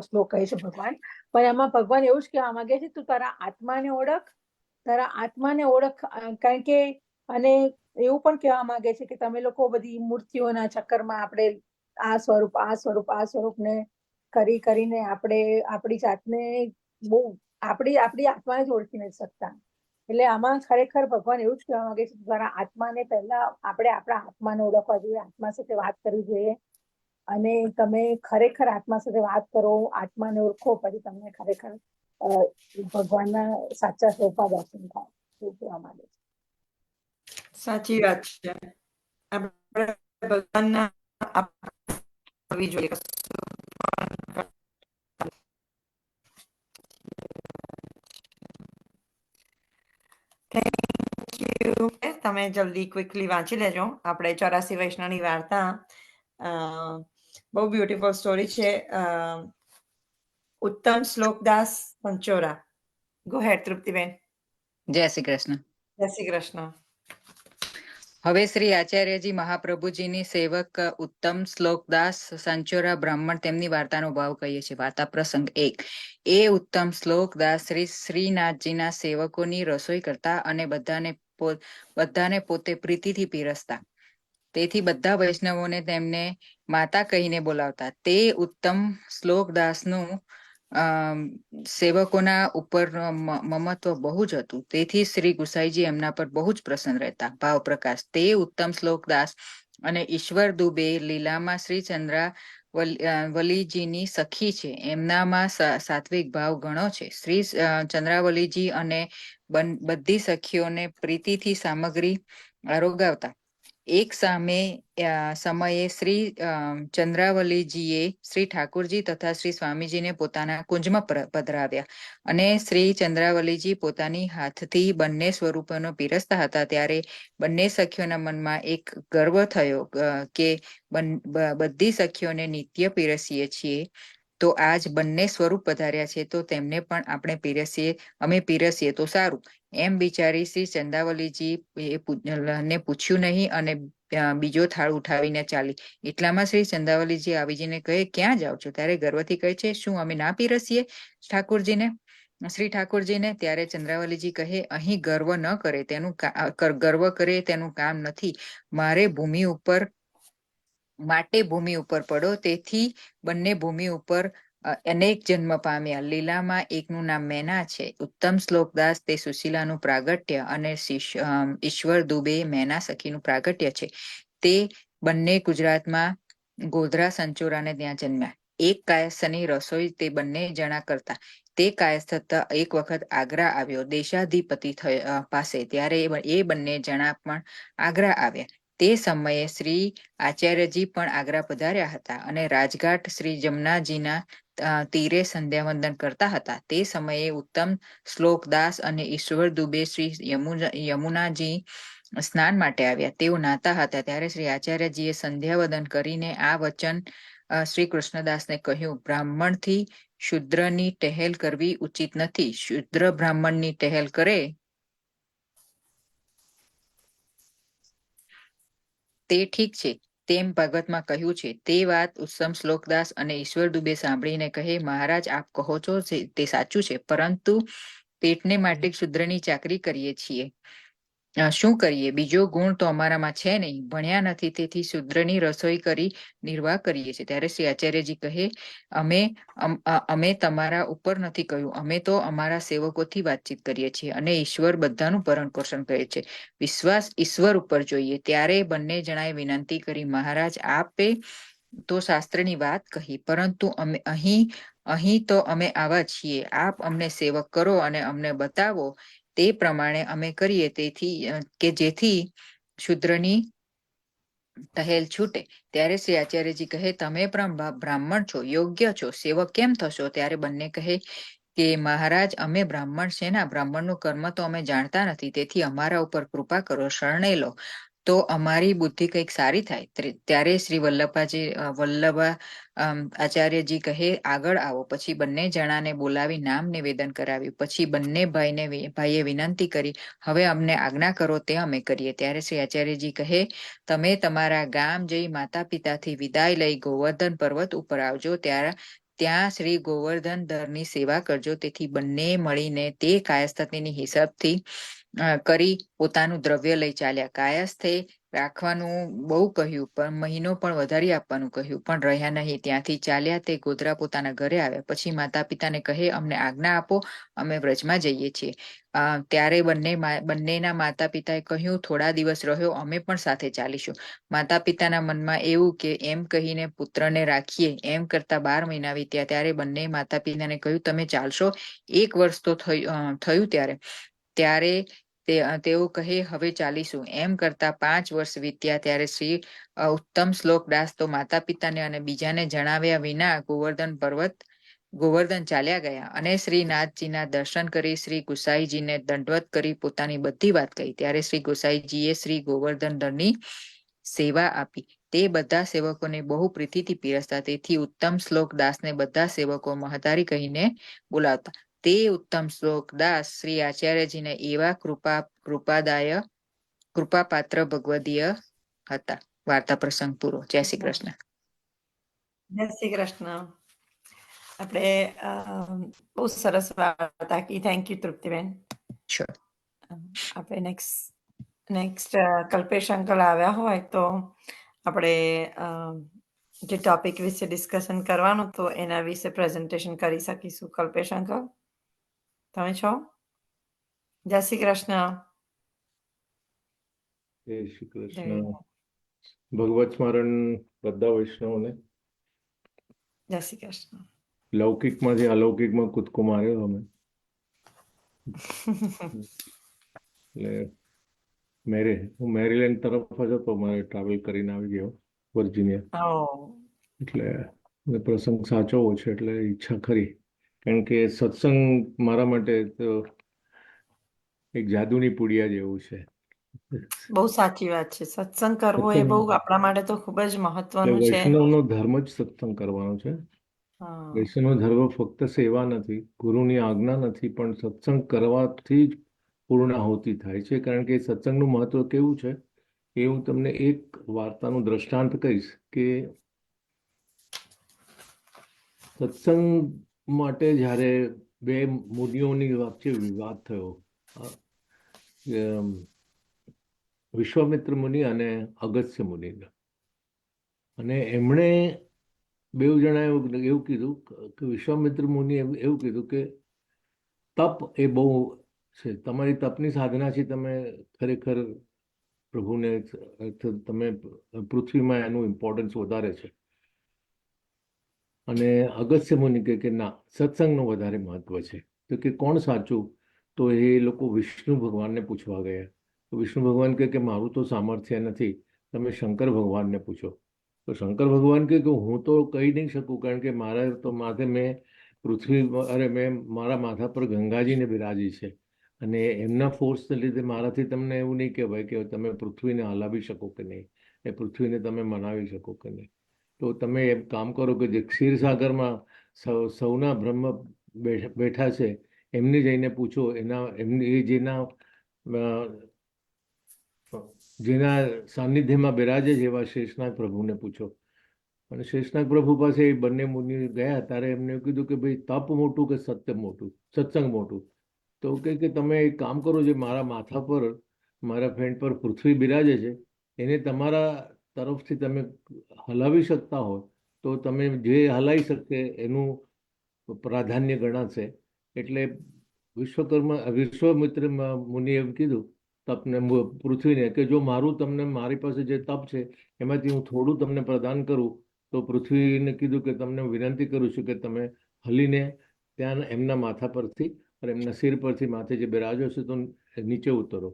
શ્લોક કહે છે ભગવાન, પણ એમાં ભગવાન એવું જ કહેવા માંગે છે તું તારા આત્માને ઓળખ. કારણ કે અને એવું પણ કહેવા માંગે છે કે તમે લોકો બધી મૂર્તિઓના ચક્કરમાં આપણે આ સ્વરૂપ ને કરીને આપણે આપણી જાતને બહુ આપણી આત્માને જ ઓળખી નથી શકતા. એટલે આમાં ખરેખર ભગવાન એવું જ કહેવા માંગે છે તારા આત્માને પહેલા આપણે આપણા આત્માને ઓળખવા જોઈએ, આત્મા સાથે વાત કરવી જોઈએ. અને તમે ખરેખર આત્મા સાથે વાત કરો, આત્માને ઓળખો, પછી તમને ખરેખર ભગવાનના સાચા સ્વરૂપમાં દર્શન થાય. એવું કહેવા માંગે છે. સાચી વાત છે. આપણે ભગવાનના કરવી જોઈએ. તમે જલ્દી ક્વિકલી વાંચી લેજો. આપણે 84 વૈષ્ણવની વાર્તા બહુ બ્યુટીફુલ સ્ટોરી છે. ઉત્તમ શ્લોકદાસ પંચોરા. ગો હેડ તૃપ્તિબેન. જય શ્રી કૃષ્ણ. જય શ્રી કૃષ્ણ. હવે શ્રી આચાર્યજી મહાપ્રભુજીની સેવક ઉત્તમ શ્લોકદાસ સંચોરા બ્રાહ્મણ તેમની વાર્તાનો ભાવ કહીએ છીએ. વાર્તા પ્રસંગ 1. એ ઉત્તમ શ્લોકદાસ શ્રીનાથજીના સેવકોની રસોઈ કરતા અને બધાને પોતે પ્રીતિથી પીરસતા. તેથી બધા વૈષ્ણવોને તેમને માતા કહીને બોલાવતા. તે ઉત્તમ શ્લોકદાસનું સેવકોના ઉપર મમત્વ બહુ જ હતું. તેથી શ્રી ગુસાઈજી એમના પર બહુ જ પ્રસન્ન રહેતા. ભાવ પ્રકાશ. તે ઉત્તમ શ્લોકદાસ અને ઈશ્વર દુબે લીલામાં શ્રી ચંદ્રાવલીજીની સખી છે. એમનામાં સાત્વિક ભાવ ઘણો છે. શ્રી ચંદ્રાવલીજી અને બધી સખીઓને પ્રીતિથી સામગ્રી આરોગાવતા. એક સમયે શ્રી ચંદ્રાવલીજીએ શ્રી ઠાકુરજી તથા શ્રી સ્વામીજીને પોતાના કુંજમાં પધરાવ્યા અને શ્રી ચંદ્રાવલીજી પોતાની હાથથી બંને સ્વરૂપોનો પીરસતા હતા. ત્યારે બંને સખીઓના મનમાં એક ગર્વ થયો કે બધી સખીઓને નિત્ય પીરસીએ છીએ, તો આજ બંને સ્વરૂપ પધાર્યા છે, તો તેમને પણ આપણે અમે પીરસીએ તો સારું. એમ વિચારી શ્રી ચંદ્રાવલીજી ને પૂછ્યું નહીં અને બીજો થાળ ઉઠાવીને ચાલી. એટલામાં શ્રી ચંદ્રાવલીજી આવીજીને કહે, ક્યાં જાઓ છો? ત્યારે ગર્વથી કહે છે, શું અમે ના પીરસીએ શ્રી ઠાકોરજીને? ત્યારે ચંદ્રાવલીજી કહે, અહીં ગર્વ કરે તેનું કામ નથી. માટે ભૂમિ ઉપર પડો. તેથી બંને ભૂમિ ઉપર અનેક જન્મ પામ્યા. લીલામાં એકનું નામ મેના છે. ઉત્તમ શ્લોકદાસ તે સુશીલાનું પ્રાગટ્ય અને ઈશ્વર દુબે મેના સખીનું પ્રાગટ્ય છે. તે બંને ગુજરાતમાં ગોધરા સંચોરાને ત્યાં જન્મ્યા. એક કાયસ્થની રસોઈ તે બંને જણા કરતા. તે કાયસ્થ થતા એક વખત આગ્રા આવ્યો દેશાધિપતિ પાસે. ત્યારે એ બંને જણા પણ આગ્રા આવ્યા. તે સમયે શ્રી આચાર્યજી પણ આગ્રા પધાર્યા હતા અને રાજઘાટ શ્રી જમનાજીના તીરે સંધ્યાવંદન કરતા હતા. તે સમયે ઉત્તમ શ્લોકદાસ અને ઈશ્વર દુબે શ્રી યમુનાજી સ્નાન માટે આવ્યા. તેઓ નાતા હતા ત્યારે શ્રી આચાર્યજીએ સંધ્યાવંદન કરીને આ વચન શ્રી કૃષ્ણદાસને કહ્યું, બ્રાહ્મણથી શૂદ્રની ટહેલ કરવી ઉચિત નથી. શૂદ્ર બ્રાહ્મણની ટહેલ કરે તે ઠીક છે, તેમ ભાગવતમાં કહ્યું છે. તે વાત ઉત્તમ શ્લોકદાસ અને ઈશ્વર દુબે સાંભળીને કહે, મહારાજ આપ કહો છો તે સાચું છે, પરંતુ પેટને માટે શૂદ્રની ચાકરી કરીએ છીએ. શું કરીએ? બીજો ગુણ તો અમારામાં છે નહીં, ભણ્યા નથી, તેથી શૂદ્રની રસોઈ કરી નિર્વાહ કરીએ છીએ. ત્યારે શ્રી આચાર્યજી કહે, અમે તમારા ઉપર નથી કહ્યું, અમે તો અમારા સેવકોથી વાતચીત કરીએ છીએ અને ઈશ્વર બધાનું ભરણ પોષણ કરે છે. વિશ્વાસ ઈશ્વર ઉપર જોઈએ. ત્યારે બંને જણાએ વિનંતી કરી, મહારાજ આપે તો શાસ્ત્રની વાત કહી, પરંતુ અમે અહીં તો અમે આવા છીએ. આપ અમને સેવક કરો અને અમને બતાવો, તે પ્રમાણે અમે કરીએ, તેથી કે જેથી શૂદ્રની ટહેલ છૂટે. ત્યારે શ્રી આચાર્યજી કહે, તમે પણ બ્રાહ્મણ છો, યોગ્ય છો, સેવક કેમ થશો? ત્યારે બંને કહે કે મહારાજ અમે બ્રાહ્મણ છે ને, બ્રાહ્મણનું કર્મ તો અમે જાણતા નથી, તેથી અમારા ઉપર કૃપા કરો, શરણે લો, તો અમારી બુદ્ધિ કંઈક સારી થાય. ત્યારે શ્રી વલ્લભા આચાર્યજી કહે, આગળ આવો. પછી બંને જણાને બોલાવી નામ નિવેદન કરાવ્યું. પછી બંને ભાઈએ વિનંતી કરી, હવે અમને આજ્ઞા કરો તે અમે કરીએ. ત્યારે શ્રી આચાર્યજી કહે, તમે તમારા ગામ જઈ માતા પિતાથી વિદાય લઈ ગોવર્ધન પર્વત ઉપર આવજો. ત્યાં શ્રી ગોવર્ધન ધરની સેવા કરજો. તેથી બંને મળીને તે કાયસ્થની હિસાબથી કરી પોતાનું દ્રવ્ય લઈ ચાલ્યા. કાયસ્થે રાખવાનું બહુ કહ્યું, પણ મહિનો પણ વધારી આપવાનું કહ્યું, પણ રહ્યા નહીં. ત્યાંથી ચાલ્યા તે ગોધરા પોતાના ઘરે આવ્યા. પછી માતા પિતાને કહે, અમને આજ્ઞા આપો, અમે વ્રજમાં જઈએ છીએ. ત્યારે બંનેના માતા પિતાએ કહ્યું, થોડા દિવસ રહ્યો, અમે પણ સાથે ચાલીશું. માતા પિતાના મનમાં એવું કે એમ કહીને પુત્રને રાખીએ, એમ કરતા 12 મહિના વીત્યા. ત્યારે બંને માતા પિતાને કહ્યું, તમે ચાલશો? 1 વર્ષ તો થયું. ત્યારે તેઓ કહે, હવે ચાલીશું. એમ કરતા 5 વર્ષ વીત્યા. ત્યારે શ્રી ઉત્તમ શ્લોકદાસ તો માતા પિતાને અને બીજાને જણાવ્યા વિના ગોવર્ધન ચાલ્યા ગયા અને શ્રીનાથજીના દર્શન કરી શ્રી ગુસાઈજીને દંડવત કરી પોતાની બધી વાત કહી. ત્યારે શ્રી ગુસાઈજીએ શ્રી ગોવર્ધન ધરની સેવા આપી. તે બધા સેવકોને બહુ પ્રીતિથી પીરસતા. તેથી ઉત્તમ શ્લોકદાસને બધા સેવકો મહતારી કહીને બોલાવતા. તે ઉત્તમ શ્લોકદાસ શ્રી આચાર્યજીને એવા કૃપાપાત્ર ભગવદીય હતા. વાર્તા પ્રસંગ પૂરો. જય શ્રી કૃષ્ણ. જય શ્રી કૃષ્ણ. આપણે બહુ સરસ વાર્તા કી. થેન્ક યુ તૃપ્તિબેન. Sure. આપણે નેક્સ્ટ કલ્પેશ અંકલ આવ્યા હોય તો આપણે જે ટોપિક વિશે ડિસ્કશન કરવાનું તો એના વિશે પ્રેઝન્ટેશન કરી શકીશું. કલ્પેશ અંકલ તમે છો? જય શ્રી કૃષ્ણ. જય શ્રી કૃષ્ણ. ભગવત સ્મરણ બધા વૈષ્ણવોને. જય શ્રી કૃષ્ણ. લૌકિકમાંથી અલૌકિકમાં કૂદકો માર્યો અમે. એટલે હું મેરીલેન્ડ તરફ જ હતો, મારે ટ્રાવેલ કરીને આવી ગયો વર્જિનિયા. એટલે પ્રસંગ સાચવો છે એટલે ઈચ્છા ખરી, કારણ કે સત્સંગ મારા માટે તો એક જાદુની પુડિયા જેવું છે. બહુ સાચી વાત છે. સત્સંગ કરવો એ બહુ આપણા માટે તો ખૂબ જ મહત્વનું છે. વૈષ્ણવનો ધર્મ જ સત્સંગ કરવાનો છે. વૈષ્ણવનો ધર્મ ફક્ત સેવા નથી, ગુરુની આજ્ઞા નથી, પણ સત્સંગ કરવાથી જ પૂર્ણાહુતિ થાય છે. કારણ કે સત્સંગનું મહત્વ કેવું છે એ હું તમને એક વાર્તાનું દ્રષ્ટાંત કહીશ કે સત્સંગ માટે જ્યારે 2 મુનિઓની વચ્ચે વિવાદ થયો, વિશ્વામિત્ર મુનિ અને અગસ્ત્ય મુનિ, અને એમણે 2 જણાએ એવું કીધું કે વિશ્વામિત્ર મુનિ એવું કીધું કે તપ એ બહુ છે, તમારી તપની સાધનાથી તમે ખરેખર પ્રભુને તમે પૃથ્વીમાં એનું ઇમ્પોર્ટન્સ વધારે છે. અને અગસ્ત્ય મુનિ કે ના, સત્સંગનું વધારે મહત્વ છે. તો કે કોણ સાચું? તો એ લોકો વિષ્ણુ ભગવાનને પૂછવા ગયા. તો વિષ્ણુ ભગવાન કે મારું તો સામર્થ્ય નથી, તમે શંકર ભગવાનને પૂછો. તો શંકર ભગવાન કહે કે હું તો કહી નહીં શકું, કારણ કે મારે તો માથે મેં મારા માથા પર ગંગાજીને બિરાજી છે, અને એમના ફોર્સને લીધે મારાથી તમને એવું નહીં કહેવાય કે તમે પૃથ્વીને હલાવી શકો કે નહીં, એ પૃથ્વીને તમે મનાવી શકો કે નહીં. તો તમે એમ કામ કરો કે જે ક્ષીરસાગરમાં સૌના બ્રહ્મ બેઠા છે એમને જઈને પૂછો, જેના સાનિધ્યમાં બિરાજે છે એવા શેષનાગ પ્રભુને પૂછો. અને શેષનાગ પ્રભુ પાસે એ બંને મુનિ ગયા ત્યારે એમને કીધું કે ભાઈ તપ મોટું કે સત્સંગ મોટું. તો કે તમે એક કામ કરો, જે મારા માથા પર મારા ફેન્ટ પર પૃથ્વી બિરાજે છે એને તમારા તરફથી તમે હલાવી શકતા હોય તો તમે જે હલાવી શકશે એનું પ્રાધાન્ય ગણાશે. એટલે વિશ્વામિત્ર મુનિએ એમ કીધું તપને, પૃથ્વીને, કે જો મારી પાસે જે તપ છે એમાંથી હું થોડું તમને પ્રદાન કરું, તો પૃથ્વીને કીધું કે તમને વિનંતી કરું છું કે તમે હલીને ત્યાં એમના માથા પરથી અને એમના શિર પરથી માથે જે બિરાજો છે તો નીચે ઉતરો.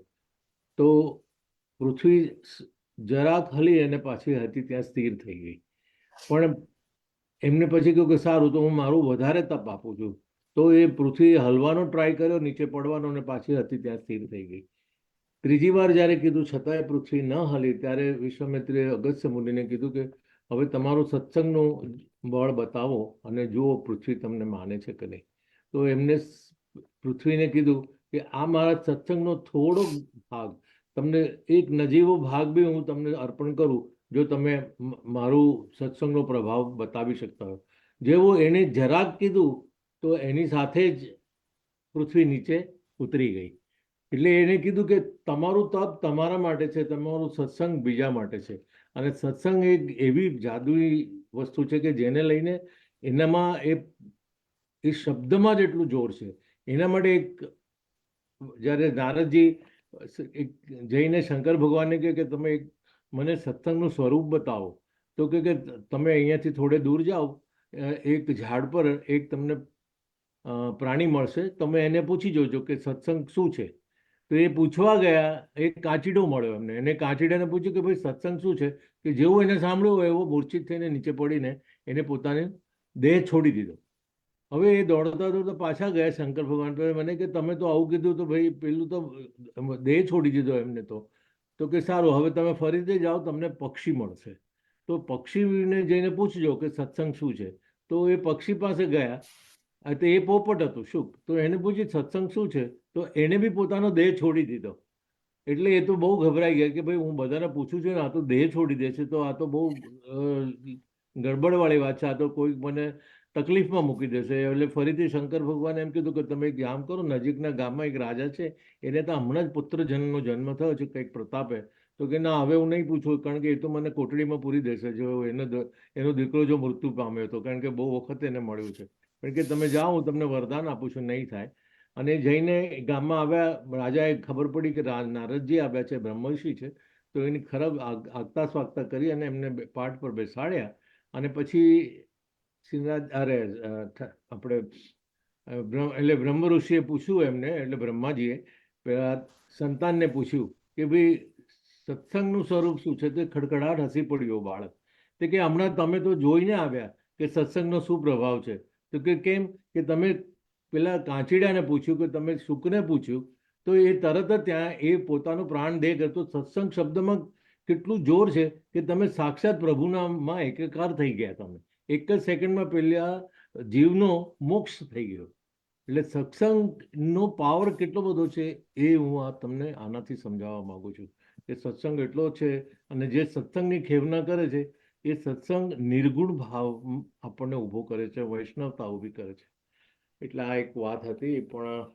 તો પૃથ્વી જરાક હલી અને પાછી હતી ત્યાં સ્થિર થઈ ગઈ. પણ એમને પછી કહ્યું કે સારું, તો હું મારું વધારે તપ આપું છું. તો એ પૃથ્વી હલવાનો ટ્રાય કર્યો, નીચે પડવાનો, અને પાછી હતી ત્યાં સ્થિર થઈ ગઈ. ત્રીજી વાર જ્યારે કીધું છતાંય પૃથ્વી ન હલી, ત્યારે વિશ્વામિત્રે અગસ્ત્ય મુનિને કીધું કે હવે તમારું સત્સંગનું બળ બતાવો અને જુઓ પૃથ્વી તમને માને છે કે નહીં. તો એમને પૃથ્વીને કીધું કે આ મારા સત્સંગનો થોડો ભાગ, તમને એક નજીવો ભાગ બી હું તમને અર્પણ કરું જો તમે મારું સત્સંગનો પ્રભાવ બતાવી શકતા હો. જેવું એણે જરાક કીધું તો એની સાથે જ પૃથ્વી નીચે ઉતરી ગઈ. એટલે એણે કીધું કે તમારું તપ તમારા માટે છે, તમારું સત્સંગ બીજા માટે છે. અને સત્સંગ એક એવી જાદુઈ વસ્તુ છે કે જેને લઈને એનામાં એ શબ્દમાં જ એટલું જોર છે. એના માટે જ્યારે નારદજી જઈને શંકર ભગવાનને કહે કે તમે મને સત્સંગનું સ્વરૂપ બતાવો, તો કે તમે અહીંયાથી થોડે દૂર જાઓ, એક ઝાડ પર એક તમને પ્રાણી મળશે, તમે એને પૂછી જોજો કે સત્સંગ શું છે. તો એ પૂછવા ગયા, એક કાચીડો મળ્યો એમને. એને કાચીડાને પૂછ્યું કે ભાઈ સત્સંગ શું છે, કે જેવું એને સાંભળ્યું એવો મૂર્છિત થઈને નીચે પડીને એને પોતાની દેહ છોડી દીધો. હવે એ દોડતા દોડતા પાછા ગયા શંકર ભગવાન પર. મને કે તમે તો આવું કીધું, તો ભાઈ પેલું તો દેહ છોડી દીધો એમને. તો કે સારું, હવે તમે ફરીથી જાઓ, તમને પક્ષી મળશે. તો પક્ષીને જઈને પૂછજો કે સત્સંગ શું છે. તો એ પક્ષી પાસે ગયા, તો એ પોપટ હતું શુક. તો એને પૂછ્યું સત્સંગ શું છે, તો એને બી પોતાનો દેહ છોડી દીધો. એટલે એ તો બહુ ગભરાઈ ગયા કે ભાઈ હું બધાને પૂછું છું ને આ તો દેહ છોડી દે છે, તો આ તો બહુ ગડબડવાળી વાત છે, આ તો કોઈ મને તકલીફમાં મૂકી દેશે. એટલે ફરીથી શંકર ભગવાને એમ કીધું કે તમે એક કામ કરો, નજીકના ગામમાં એક રાજા છે, એને તો હમણાં જ પુત્રજનનો જન્મ થયો છે કંઈક પ્રતાપે. તો કે ના, હવે હું નહીં પૂછું, કારણ કે એ તો મને કોટડીમાં પૂરી દેશે જો એનો દીકરો જો મૃત્યુ પામ્યો હતો, કારણ કે બહુ વખત એને મળ્યું છે. કારણ કે તમે જાઓ, હું તમને વરદાન આપું છું, નહીં થાય. અને જઈને ગામમાં આવ્યા, રાજાએ ખબર પડી કે નારદજી આવ્યા છે, બ્રહ્મર્ષિ છે. તો એની ખરાબ આગતા સ્વાગતા કરી અને એમને પાઠ પર બેસાડ્યા. અને પછી આપણે એટલે બ્રહ્મ ઋષિએ પૂછ્યું એમને, એટલે બ્રહ્માજીએ પેલા સંતાનને પૂછ્યું કે ભાઈ સત્સંગનું સ્વરૂપ શું છે. તો ખડખડાટ હસી પડ્યો બાળક. તે કે હમણાં તમે તો જોઈને આવ્યા કે સત્સંગનો શું પ્રભાવ છે. તો કે કેમ, કે તમે પેલા કાંચીડાને પૂછ્યું, કે તમે શુકને પૂછ્યું, તો એ તરત જ ત્યાં એ પોતાનો પ્રાણ દે કરતો. સત્સંગ શબ્દમાં કેટલું જોર છે કે તમે સાક્ષાત પ્રભુનામાં એકાકાર થઈ ગયા. તમે એક જ સેકન્ડમાં પેલા જીવનો મોક્ષ થઈ ગયો. એટલે સત્સંગનો પાવર કેટલો બધો છે એ હું તમને આનાથી સમજાવવા માંગુ છું કે સત્સંગ એટલો છે. અને જે સત્સંગની ખેવના કરે છે એ સત્સંગ નિર્ગુણ ભાવ આપણને ઊભો કરે છે, વૈષ્ણવતા ઊભી કરે છે. એટલે આ એક વાત હતી. પણ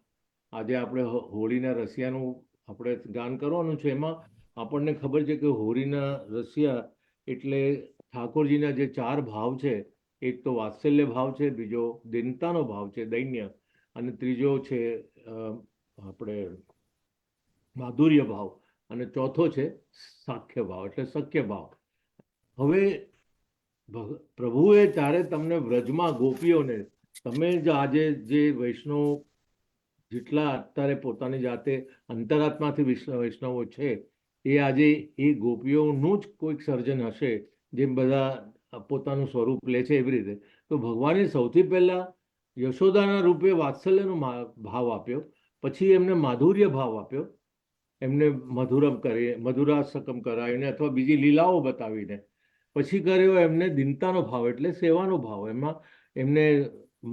આજે આપણે હોળીના રસિયાનું આપણે ગાન કરવાનું છે. એમાં આપણને ખબર છે કે હોળીના રસિયા એટલે ઠાકોરજીના જે 4 ભાવ છે, એક તો વાત્સલ્ય ભાવ છે, બીજો દીનતાનો ભાવ છે, દૈન્ય, અને ત્રીજો છે આપણે માધુર્ય ભાવ, અને ચોથો છે સાખ્ય ભાવ એટલે સખ્ય ભાવ. હવે પ્રભુએ ત્યારે તમને વ્રજમાં ગોપીઓને, તમે જ આજે જે વૈષ્ણવ જેટલા અત્યારે પોતાની જાતે અંતરાત્માથી વૈષ્ણવો છે એ આજે એ ગોપીઓનું જ કોઈક સર્જન હશે, જેમ બધા પોતાનું સ્વરૂપ લે છે એવી રીતે. તો ભગવાને સૌથી પહેલા યશોદાના રૂપે વાત્સલ્યનો ભાવ આપ્યો, પછી એમને માધુર્ય ભાવ આપ્યો, એમને મધુરાસકમ કરાવીને અથવા બીજી લીલાઓ બતાવીને, પછી કર્યો એમને દીનતાનો ભાવ એટલે સેવાનો ભાવ, એમાં એમને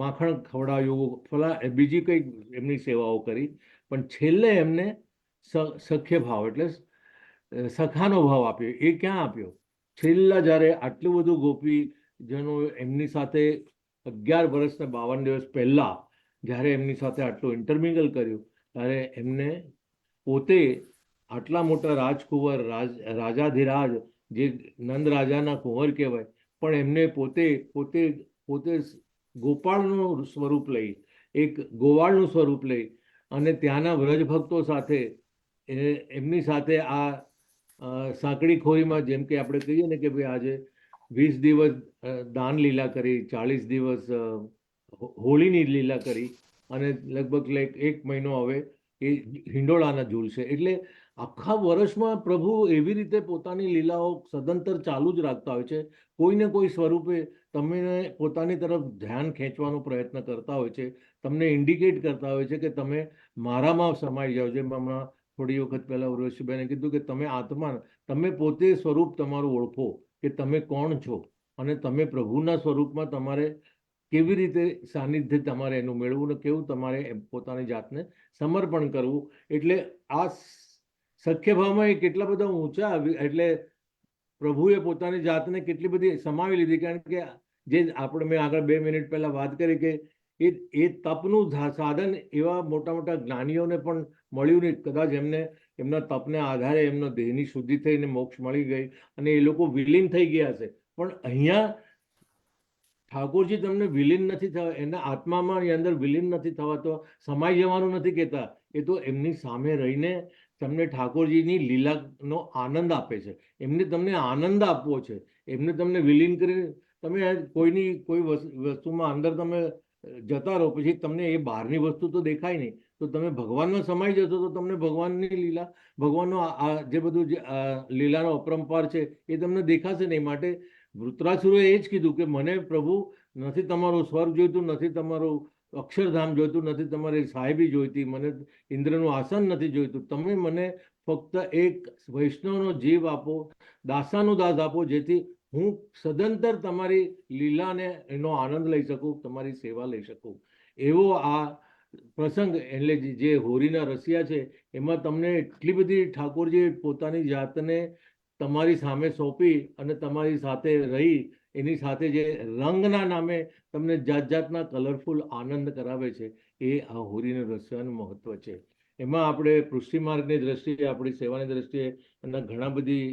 માખણ ખવડાવ્યું, બીજી કંઈક એમની સેવાઓ કરી, પણ છેલ્લે એમને સખ્ય ભાવ એટલે સખાનો ભાવ આપ્યો. એ ક્યાં આપ્યો? છેલ્લા જ્યારે આટલું બધું ગોપીજનો એમની સાથે 11 વર્ષ ને 52 દિવસ પહેલા જ્યારે એમની સાથે આટલું ઇન્ટરમિંગલ કર્યું, ત્યારે એમને પોતે આટલા મોટા રાજકુંવર, રાજાધિરાજ, જે નંદ રાજાના કુંવર કહેવાય, પણ એમને પોતે ગોપાળનું સ્વરૂપ લઈ, એક ગોવાળનું સ્વરૂપ લઈ અને ત્યાંના વ્રજ ભક્તો સાથે એમની સાથે આ સાંકડી ખોરીમાં, જેમ કે આપણે કહીએ ને કે ભાઈ આજે 20 દિવસ દાન લીલા કરી, 40 દિવસ હોળીની લીલા કરી અને લગભગ 1 મહિનો હવે એ હિંડોળાના ઝૂલશે. એટલે આખા વર્ષમાં પ્રભુ એવી રીતે પોતાની લીલાઓ સદંતર ચાલુ જ રાખતા હોય છે. કોઈને કોઈ સ્વરૂપે તમને પોતાની તરફ ધ્યાન ખેંચવાનો પ્રયત્ન કરતા હોય છે, તમને ઇન્ડિકેટ કરતા હોય છે કે તમે મારામાં સમાઈ જાઓ. જેમ હમણાં થોડી વખત પહેલા ઉર્વશીબેને કીધું કે તમે આત્મા, તમે પોતે સ્વરૂપ તમારું ઓળખો કે તમે કોણ છો, અને તમે પ્રભુના સ્વરૂપમાં તમારે કેવી રીતે સાનિધ્ય તમારે એનું મેળવવું ને કેવું તમારે પોતાની જાતને સમર્પણ કરવું. એટલે આ સખ્ય ભાવમાં એ કેટલા બધા ઊંચા એટલે પ્રભુએ પોતાની જાતને કેટલી બધી સમાવી લીધી. કારણ કે જે આપણે મેં આગળ 2 મિનિટ પહેલા વાત કરી કે એ તપનું સાધન એવા મોટા મોટા જ્ઞાનીઓને પણ મળ્યું નહીં. કદાચ એમને એમના તપને આધારે એમના દેહની શુદ્ધિ થઈને મોક્ષ મળી ગઈ અને એ લોકો વિલીન થઈ ગયા છે. પણ અહીંયા ઠાકોરજી તમને વિલીન નથી થવા, એના આત્મામાં અંદર વિલીન નથી થવા, તો સમાઈ જવાનું નથી કહેતા. એ તો એમની સામે રહીને તમને ઠાકોરજીની લીલાનો આનંદ આપે છે. એમને તમને આનંદ આપવો છે, એમને તમને વિલીન કરીને તમે કોઈ વસ્તુમાં અંદર તમે જતા રહો, પછી તમને એ બહારની વસ્તુ તો દેખાય નહીં. તો તમે ભગવાનમાં સમાઈ જશો તો તમને ભગવાનની લીલા, ભગવાનનો આ જે બધું લીલાનો અપરંપાર છે એ તમને દેખાશે નહીં. માટે વૃત્રાસુરોએ એ જ કીધું કે મને પ્રભુ નથી તમારું સ્વર્ગ જોઈતું, નથી તમારું અક્ષરધામ જોઈતું, નથી તમારી સાહેબી જોઈતી, મને ઇન્દ્રનું આસન નથી જોઈતું, તમે મને ફક્ત એક વૈષ્ણવનો જીવ આપો, દાસાનો દાસ આપો, જેથી હું સદંતર તમારી લીલાને એનો આનંદ લઈ શકું, તમારી સેવા લઈ શકું. એવો આ પ્રસંગ એટલે જે હોરીના રસિયા છે એમાં તમને એટલી બધી ઠાકોરજી પોતાની જાતને તમારી સામે સોંપી અને તમારી સાથે રહી, એની સાથે જે રંગના નામે તમને જાત જાતના કલરફુલ આનંદ કરાવે છે, એ આ હોરીના રસિયાનું મહત્વ છે. એમાં આપણે પૃષ્ટિ માર્ગની દ્રષ્ટિએ, આપણી સેવાની દ્રષ્ટિએ અને ઘણા બધી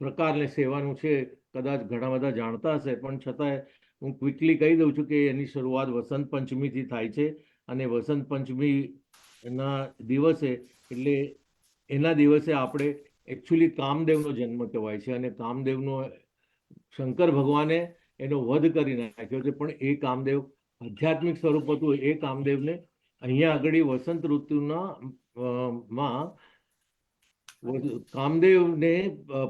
પ્રકારની સેવાનું છે. કદાચ ઘણા બધા જાણતા હશે, પણ છતાંય હું ક્વિકલી કહી દઉં છું કે એની શરૂઆત વસંત પંચમીથી થાય છે. અને વસંત પંચમીના દિવસે એટલે એના દિવસે આપણે એકચ્યુઅલી કામદેવનો જન્મ કહેવાય છે. અને કામદેવનો શંકર ભગવાને એનો વધ કરી નાખ્યો છે. પણ એ કામદેવ આધ્યાત્મિક સ્વરૂપ હતું. એ કામદેવને અહીંયા આગળ વસંત ઋતુના માં કામદેવને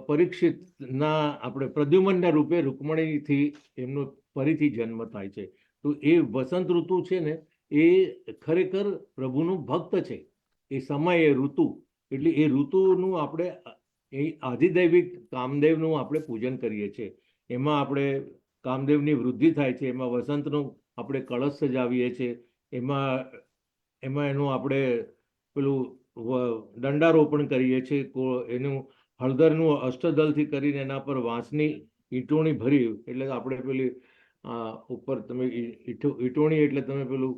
પરીક્ષિતના આપણે પ્રદ્યુમનના રૂપે રૂકમણીથી એમનો ફરીથી જન્મ થાય છે. તો એ વસંત ઋતુ છે ને એ ખરેખર પ્રભુનું ભક્ત છે. એ સમય, એ ઋતુ, એટલે એ ઋતુનું આપણે એ આધિદૈવિક કામદેવનું આપણે પૂજન કરીએ છીએ. એમાં આપણે કામદેવની વૃદ્ધિ થાય છે. એમાં વસંતનો આપણે કળશ સજાવીએ છીએ. એમાં એનું આપણે પેલું દંડારોપણ કરીએ છીએ. એનું હળદરનું અષ્ટદલથી કરીને એના પર વાંસની ઈંટોણી ભરી, એટલે આપણે પેલી ઉપર તમે ઈંટોણી એટલે તમે પેલું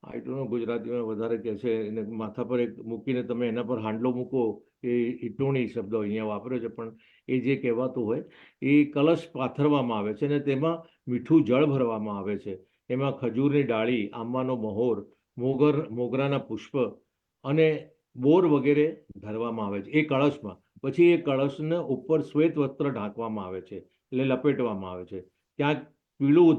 ઈંટોણું ગુજરાતીમાં વધારે કહે છે, એને માથા પર એક મૂકીને તમે એના પર હાંડલો મૂકો, એ ઈંટોણી શબ્દ અહીંયા વાપર્યો છે. પણ એ જે કહેવાતું હોય એ કલશ પાથરવામાં આવે છે અને તેમાં મીઠું જળ ભરવામાં આવે છે. એમાં ખજૂરની ડાળી, આંબાનો મહોર, મોગરાના પુષ્પ અને બોર વગેરે ધરવામાં આવે છે એ કળશમાં. પછી એ કળશને ઉપર શ્વેત વસ્ત્ર ઢાંકવામાં આવે છે, એટલે લપેટવામાં આવે છે. ક્યાંક પીળું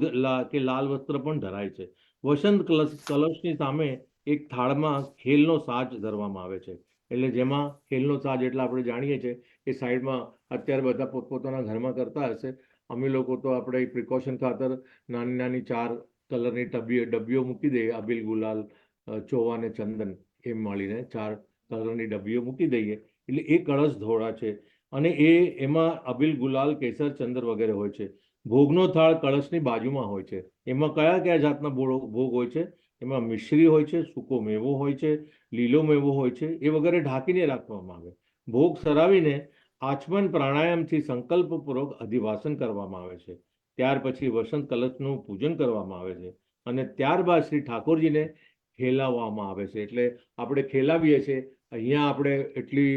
કે લાલ વસ્ત્ર પણ ધરાય છે. વસંત કલશની સામે એક થાળમાં ખેલનો સાજ ધરવામાં આવે છે. એટલે જેમાં ખેલનો સાજ એટલે આપણે જાણીએ છીએ કે સાઈડમાં અત્યારે બધા પોતપોતાના ઘરમાં કરતા હશે. અમે લોકો તો આપણે પ્રિકોશન ખાતર નાની નાની 4 કલરની ડબ્બીઓ મૂકી દઈએ, અબીલ, ગુલાલ, ચોવા અને ચંદન એમ મળીને 4 કલરની ડબ્બીઓ મૂકી દઈએ. એટલે એ કળશ ધોળા છે અને એમાં અબીલ, ગુલાલ, કેસર, ચંદન વગેરે હોય છે. ભોગનો થાળ કળશની બાજુમાં હોય છે. એમાં કયા કયા જાતના ભોગ હોય છે? એમાં મિશ્રી હોય છે, સૂકો મેવો હોય છે, લીલો મેવો હોય છે. એ વગેરે ઢાંકીને રાખવામાં આવે. ભોગ સરાવીને આચમન પ્રાણાયામથી સંકલ્પપૂર્વક અધિવાસન કરવામાં આવે છે. ત્યાર પછી વસંત કલશનું પૂજન કરવામાં આવે છે અને ત્યારબાદ શ્રી ઠાકોરજીને ખેલાવવામાં આવે છે. એટલે આપણે ખેલાવીએ છીએ. અહીંયા આપણે એટલી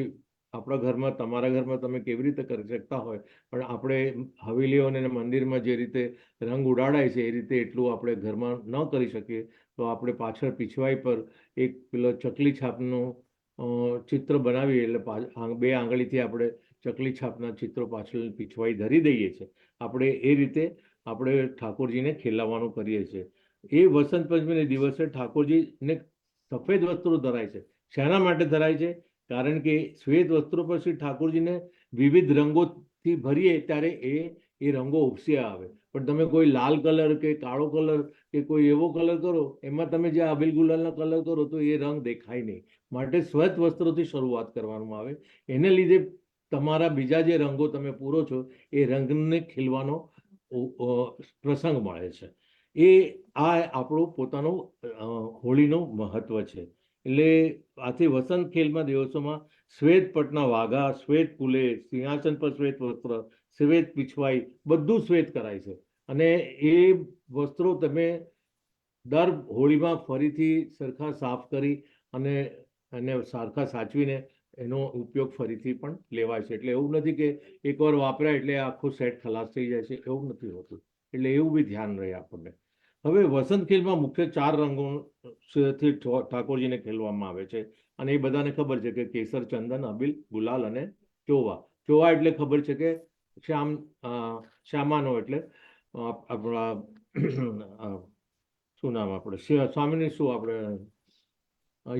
આપણા ઘરમાં, તમારા ઘરમાં તમે કેવી રીતે કરી શકતા હોય, પણ આપણે હવેલીઓ અને મંદિરમાં જે રીતે રંગ ઉડાડાય છે એ રીતે એટલું આપણે ઘરમાં ન કરી શકીએ. તો આપણે પાછળ પીછવાઈ પર એક પેલો ચકલી છાપનું ચિત્ર બનાવીએ. એટલે 2 આંગળીથી આપણે ચકલી છાપના ચિત્રો પાછળ પીછવાઈ ધરી દઈએ છીએ. આપણે એ રીતે આપણે ઠાકોરજીને ખેલાવવાનું કરીએ છીએ. એ વસંત પંચમીને દિવસે ઠાકોરજીને સફેદ વસ્ત્રો ધરાય છે. શાના માટે ધરાય છે? કારણ કે શ્વેત વસ્ત્રો પર શ્રી ઠાકોરજીને વિવિધ રંગોથી ભરીએ ત્યારે એ રંગો ઉપસી આવે. પણ તમે કોઈ લાલ કલર કે કાળો કલર કે કોઈ એવો કલર કરો, એમાં તમે જે અબીલ ગુલાલના કલર કરો તો એ રંગ દેખાય નહીં. માટે શ્વેત વસ્ત્રોથી શરૂઆત કરવામાં આવે. એને લીધે તમારા બીજા જે રંગો તમે પૂરો છો એ રંગને ખીલવાનો પ્રસંગ મળે છે. આ આપણું પોતાનું હોળીનું મહત્વ છે. એટલે આથી વસંત ખેલમાં દિવસોમાં શ્વેત પટના વાઘા, શ્વેત કુલે, સિંહાસન પર શ્વેત વસ્ત્ર, શ્વેત પીછવાઈ, બધું શ્વેત કરાય છે. અને એ વસ્ત્રો તમે દર હોળીમાં ફરીથી સરખા સાફ કરી અને સરખા સાચવીને એનો ઉપયોગ ફરીથી પણ લેવાય છે. એટલે એવું નથી કે એકવાર વાપર્યા એટલે આખો સેટ ખલાસ થઈ જાય છે, એવું નથી હોતું. એટલે એવું બી ધ્યાન રહે આપણને. હવે વસંત ખેલમાં મુખ્ય 4 રંગોથી ઠાકોરજીને ખેલવામાં આવે છે અને એ બધાને ખબર છે કે કેસર, ચંદન, અબીલ, ગુલાલ અને ચોવા. ચોવા એટલે ખબર છે કે શ્યામાનો, એટલે આપણા શું નામ આપણે સ્વામીની શું આપણે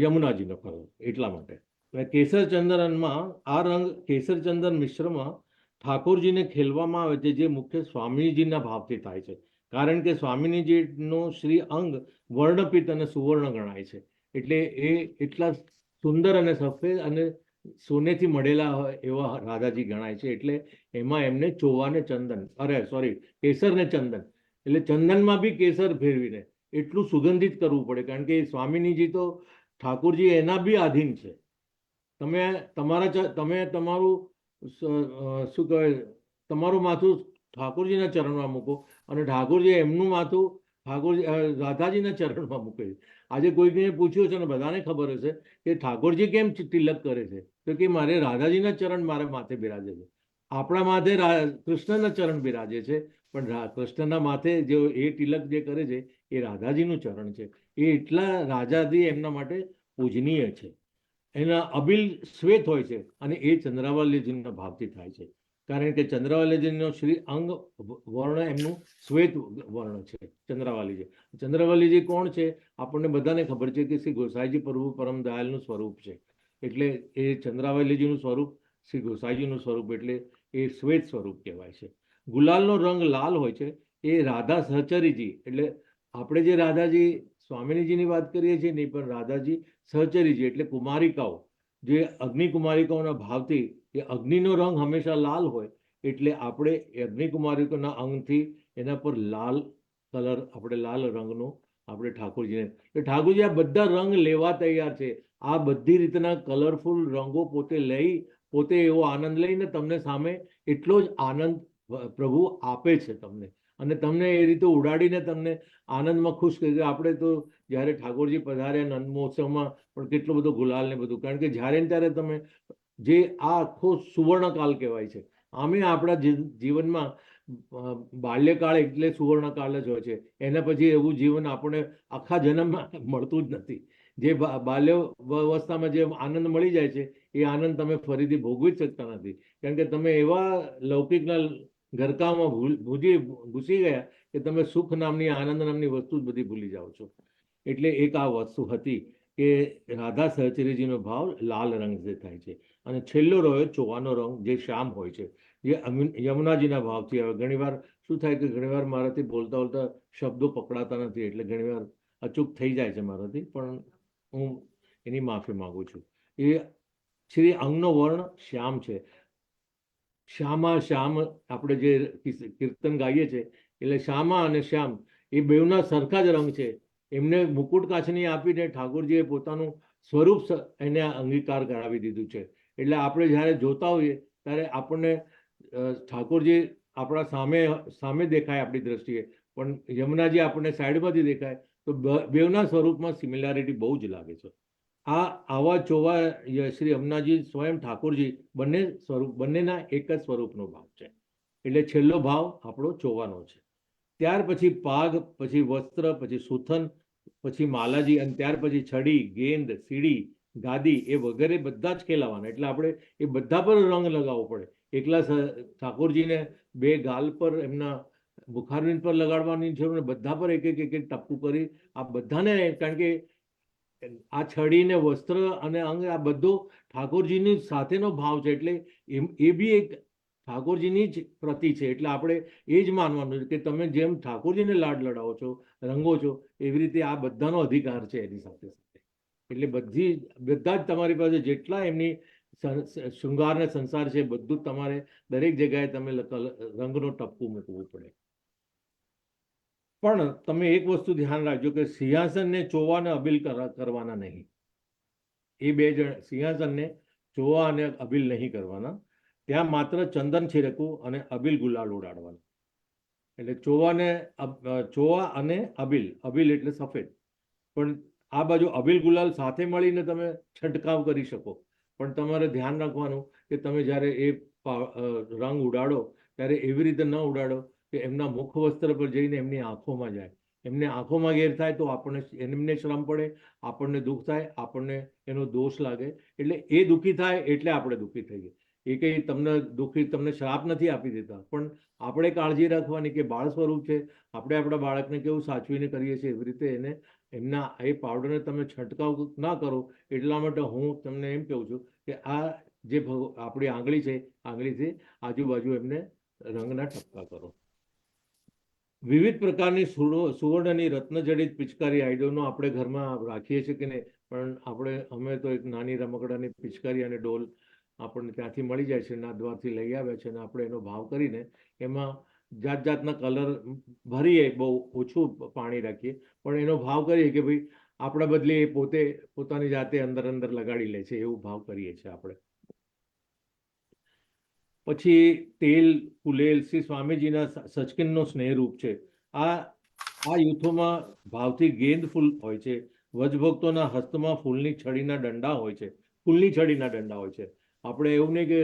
યમુનાજીનો કલર, એટલા માટે. કેસર ચંદનમાં આ રંગ કેસર ચંદન મિશ્રમાં ઠાકોરજીને ખેલવામાં આવે છે, જે મુખ્ય સ્વામીજીના ભાવથી થાય છે. કારણ કે સ્વામીજીનો શ્રી અંગ વર્ણપિત અને સુવર્ણ ગણાય છે. એટલે એ એટલા સુંદર અને સફેદ અને સોનેથી મળેલા હોય એવા રાધાજી ગણાય છે. એટલે એમાં એમને ચોવા ને ચંદન, કેસર ને ચંદન, એટલે ચંદનમાં બી કેસર ફેરવીને એટલું સુગંધિત કરવું પડે. કારણ કે સ્વામીજી તો ઠાકોરજી એના બી આધીન છે. તમે તમારું શું કહેવાય, તમારું માથું ઠાકોરજીના ચરણમાં મૂકો અને ઠાકોરજી એમનું માથું રાધાજીના ચરણમાં મૂકે છે. આજે કોઈને પૂછ્યું છે ને બધાને ખબર હશે કે ઠાકોરજી કેમ તિલક કરે છે, તો કે મારે રાધાજીના ચરણ મારા માથે બિરાજે છે. આપણા માથે કૃષ્ણના ચરણ બિરાજે છે, પણ કૃષ્ણના માથે જે એ તિલક જે કરે છે એ રાધાજીનું ચરણ છે. એ એટલા રાજાજી એમના માટે પૂજનીય છે. એના અબીલ શ્વેત હોય છે અને એ ચંદ્રાવલીજીના ભાવથી થાય છે. કારણ કે ચંદ્રાવલીજીનો શ્રી અંગ વર્ણ એમનું શ્વેત વર્ણ છે. ચંદ્રાવલીજી કોણ છે? આપણને બધાને ખબર છે કે શ્રી ગોસાઈજી પ્રભુ પરમ દયાલનું સ્વરૂપ છે. એટલે એ ચંદ્રાવલીજીનું સ્વરૂપ, શ્રી ગોસાઈજીનું સ્વરૂપ, એટલે એ શ્વેત સ્વરૂપ કહેવાય છે. ગુલાલનો રંગ લાલ હોય છે. એ રાધા સહચરીજી, એટલે આપણે જે રાધાજી સ્વામિનીજીની વાત કરીએ છીએ નહીં, પણ રાધાજી સહચરીજી એટલે કુમારિકાઓ, જે અગ્નિ કુમારિકાઓના ભાવથી એ અગ્નિનો રંગ હંમેશા લાલ હોય. એટલે આપણે અગ્નિ કુમારિકોના અંગથી એના પર લાલ કલર, આપણે લાલ રંગનો આપણે ઠાકોરજીને, ઠાકોરજી આ બધા રંગ લેવા તૈયાર છે. આ બધી રીતના કલરફુલ રંગો પોતે એવો આનંદ લઈને તમને સામે એટલો જ આનંદ પ્રભુ આપે છે તમને, અને તમને એ રીતે ઉડાડીને તમને આનંદમાં ખુશ કરી. આપણે તો જ્યારે ઠાકોરજી પધાર્યા નંદ મહોત્સવમાં પણ કેટલો બધો ગુલાલ ને બધું, કારણ કે જ્યારે ને ત્યારે તમે જે આ આખો સુવર્ણકાલ કહેવાય છે. આમે આપણા જીવનમાં બાલ્યકાળ એટલે સુવર્ણકાળ જ હોય છે. એના પછી એવું જીવન આપણે આખા જન્મમાં મળતું જ નથી. જે બાલ્ય અવસ્થામાં જે આનંદ મળી જાય છે એ આનંદ તમે ફરીથી ભોગવી જ શકતા નથી. કારણ કે તમે એવા લૌકિકના ઘરકામમાં ઘૂસી ગયા કે તમે સુખ નામની, આનંદ નામની વસ્તુ જ બધી ભૂલી જાઓ છો. એટલે એક આ વસ્તુ હતી. કે રાધા સહચરીજીનો ભાવ લાલ રંગથી થાય છે, અને છેલ્લો રહ્યો ચોવાનો રંગ જે શ્યામ હોય છે, જે યમુનાજીના ભાવથી આવે. ઘણીવાર શું થાય કે ઘણીવાર મારાથી બોલતા બોલતા શબ્દો પકડાતા નથી, એટલે ઘણીવાર અચૂક થઈ જાય છે મારાથી, પણ હું એની માફી માંગુ છું. એ શ્રી અંગનો વર્ણ શ્યામ છે. શ્યામા શ્યામ આપણે જે કીર્તન ગાઈએ છીએ, એટલે શ્યામા અને શ્યામ એ બેઉના સરખા જ રંગ છે. એમને મુકુટ કાચની આપીને ઠાકોરજીએ પોતાનું સ્વરૂપ એને અંગીકાર કરાવી દીધું છે. એટલે આપણે જ્યારે જોતા હોઈએ ત્યારે આપણને ઠાકોરજી આપણા સામે દેખાય આપણી દ્રષ્ટિએ, પણ યમુનાજી આપણને સાઈડમાંથી દેખાય, તો બેઉના સ્વરૂપમાં સિમિલારિટી બહુ જ લાગે છે. આવા ચોવા શ્રી યમુનાજી સ્વયં ઠાકોરજી બંનેના એક જ સ્વરૂપનો ભાવ છે. એટલે છેલ્લો ભાવ આપણો ચોવાનો છે. ત્યાર પછી પાગ, પછી વસ્ત્ર, પછી સુથન, પછી માલાજી, અને ત્યાર પછી છડી, ગેંદ, સીડી, ગાદી એ વગેરે બધા જ ખેલાવાના. એટલે આપણે એ બધા પર રંગ લગાવવો પડે. એકલા ઠાકોરજીને બે ગાલ પર એમના મુખારવિંદ પર લગાડવાની જરૂર ને બધા પર એક એક ટપકું કરી આ બધાને, કારણ કે આ છડી ને વસ્ત્ર અને અંગ આ બધું ઠાકોરજીની સાથેનો ભાવ છે. એટલે એ બી એક ઠાકોરજીની જ પ્રતિ છે. એટલે આપણે એ જ માનવાનું છે કે તમે જેમ ઠાકોરજીને લાડ લડાવો છો, રંગો છો, એવી રીતે આ બધાનો અધિકાર છે એની સાથે સાથે. એટલે બધા જ તમારી પાસે જેટલા એમની શૃંગાર ને સંસાર છે, બધું જ તમારે દરેક જગ્યાએ તમે રંગનો ટપકું મૂકવું પડે. પણ તમે એક વસ્તુ ધ્યાન રાખજો કે સિંહાસનને ચોવાને અબીલ કરવાના નહીં. એ બે જણ સિંહાસનને ચોવા અને અબીલ નહીં કરવાના. ત્યાં માત્ર ચંદન છિડકવું અને અબીલ ગુલાલ ઉડાડવાના. એટલે ચોવા અને અબીલ એટલે સફેદ. પણ આ બાજુ અબીલ ગુલાલ સાથે મળીને તમે છંટકાવ કરી શકો, પણ તમારે ધ્યાન રાખવાનું કે તમે જ્યારે એ રંગ ઉડાડો ત્યારે એવી રીતે ન ઉડાડો કે એમના મુખ વસ્ત્ર પર જઈને એમની આંખોમાં જાય. એમને આંખોમાં ઘેર થાય તો એમને શ્રમ પડે, આપણને દુઃખ થાય, આપણને એનો દોષ લાગે. એટલે એ દુઃખી થાય એટલે આપણે દુઃખી થઈએ. એ કંઈ તમને શ્રાપ નથી આપી દેતા, પણ આપણે કાળજી રાખવાની કે બાળ સ્વરૂપ છે, આપણે આપણા બાળકને કેવું સાચવીને કરીએ છીએ એવી રીતે એમના એ પાવડરને તમે છંટકાવ ના કરો. એટલા માટે હું તમને એમ કહું છું કે આ જે આપણી આંગળી છે, આંગળીથી આજુબાજુ એમને રંગના ટપકા કરો. વિવિધ પ્રકારની સુવર્ણની રત્નજડિત પિચકારી આઈડોનો આપણે ઘરમાં રાખીએ છીએ કે નહીં, પણ અમે તો એક નાની રમકડાની પિચકારી અને ડોલ આપણને ત્યાંથી મળી જાય છે, નાદવારથી લઈ આવ્યા છે, અને આપણે એનો ભાવ કરીને એમાં જાત જાતના કલર ભરીએ, બહુ ઓછું પાણી રાખીએ, પણ એનો ભાવ કરીએ કે ભાઈ આપણા બદલે એ પોતાની જાતે અંદર લગાડી લે છે, એવું ભાવ કરીએ છીએ આપણે. પછી તેલ કુલેલ શ્રી સ્વામીજીના સચકિનનો સ્નેહરૂપ છે. આ યુથોમાં ભાવથી ગેંદ ફૂલ હોય છે. વજભક્તોના હસ્તમાં ફૂલની છડીના દંડા હોય છે. આપણે એવું નહીં કે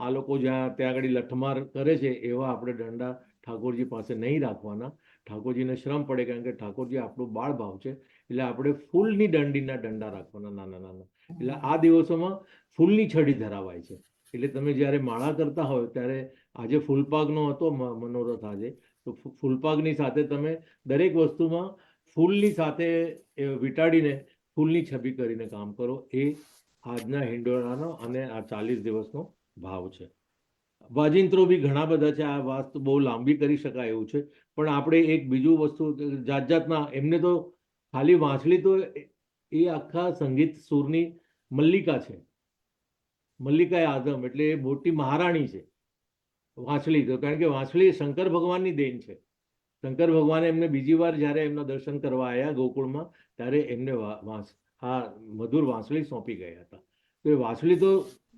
આ લોકો ત્યાં આગળ લઠમાર કરે છે એવા આપણે દંડા ઠાકોરજી પાસે નહીં રાખવાના. ઠાકોરજીને શ્રમ પડે, કારણ કે ઠાકોરજી આપણું બાળ ભાવ છે. એટલે આપણે ફૂલની દંડીના દંડા રાખવાના નાના. એટલે આ દિવસોમાં ફૂલની છડી ધરાવાય છે. એટલે તમે જ્યારે માળા કરતા હોય ત્યારે આજે ફૂલપાગનો હતો મનોરથ આજે, તો ફૂલપાગની સાથે તમે દરેક વસ્તુમાં ફૂલની સાથે વીંટાડીને ફૂલની છબી કરીને કામ કરો. એ આજના હિંડોળાનો અને આ 40 દિવસનો ભાવ છે. વાજિંત્રો બી ઘણા બધા છે. આ વાત બહુ લાંબી કરી શકાય એવું છે, પણ આપણે એક બીજું વસ્તુ જાતના એમને તો ખાલી વાંસળી તો એ આખા સંગીત સૂરની મલ્લિકા છે. મલ્લિકા આઝમ એટલે એ મોટી મહારાણી છે વાંસળી તો, કારણ કે વાંસળી શંકર ભગવાનની દેન છે. શંકર ભગવાને એમને બીજી વાર જ્યારે એમના દર્શન કરવા આવ્યા ગોકુળમાં, ત્યારે એમને આ મધુર વાંસળી સોંપી ગયા હતા. તો એ વાંસળી તો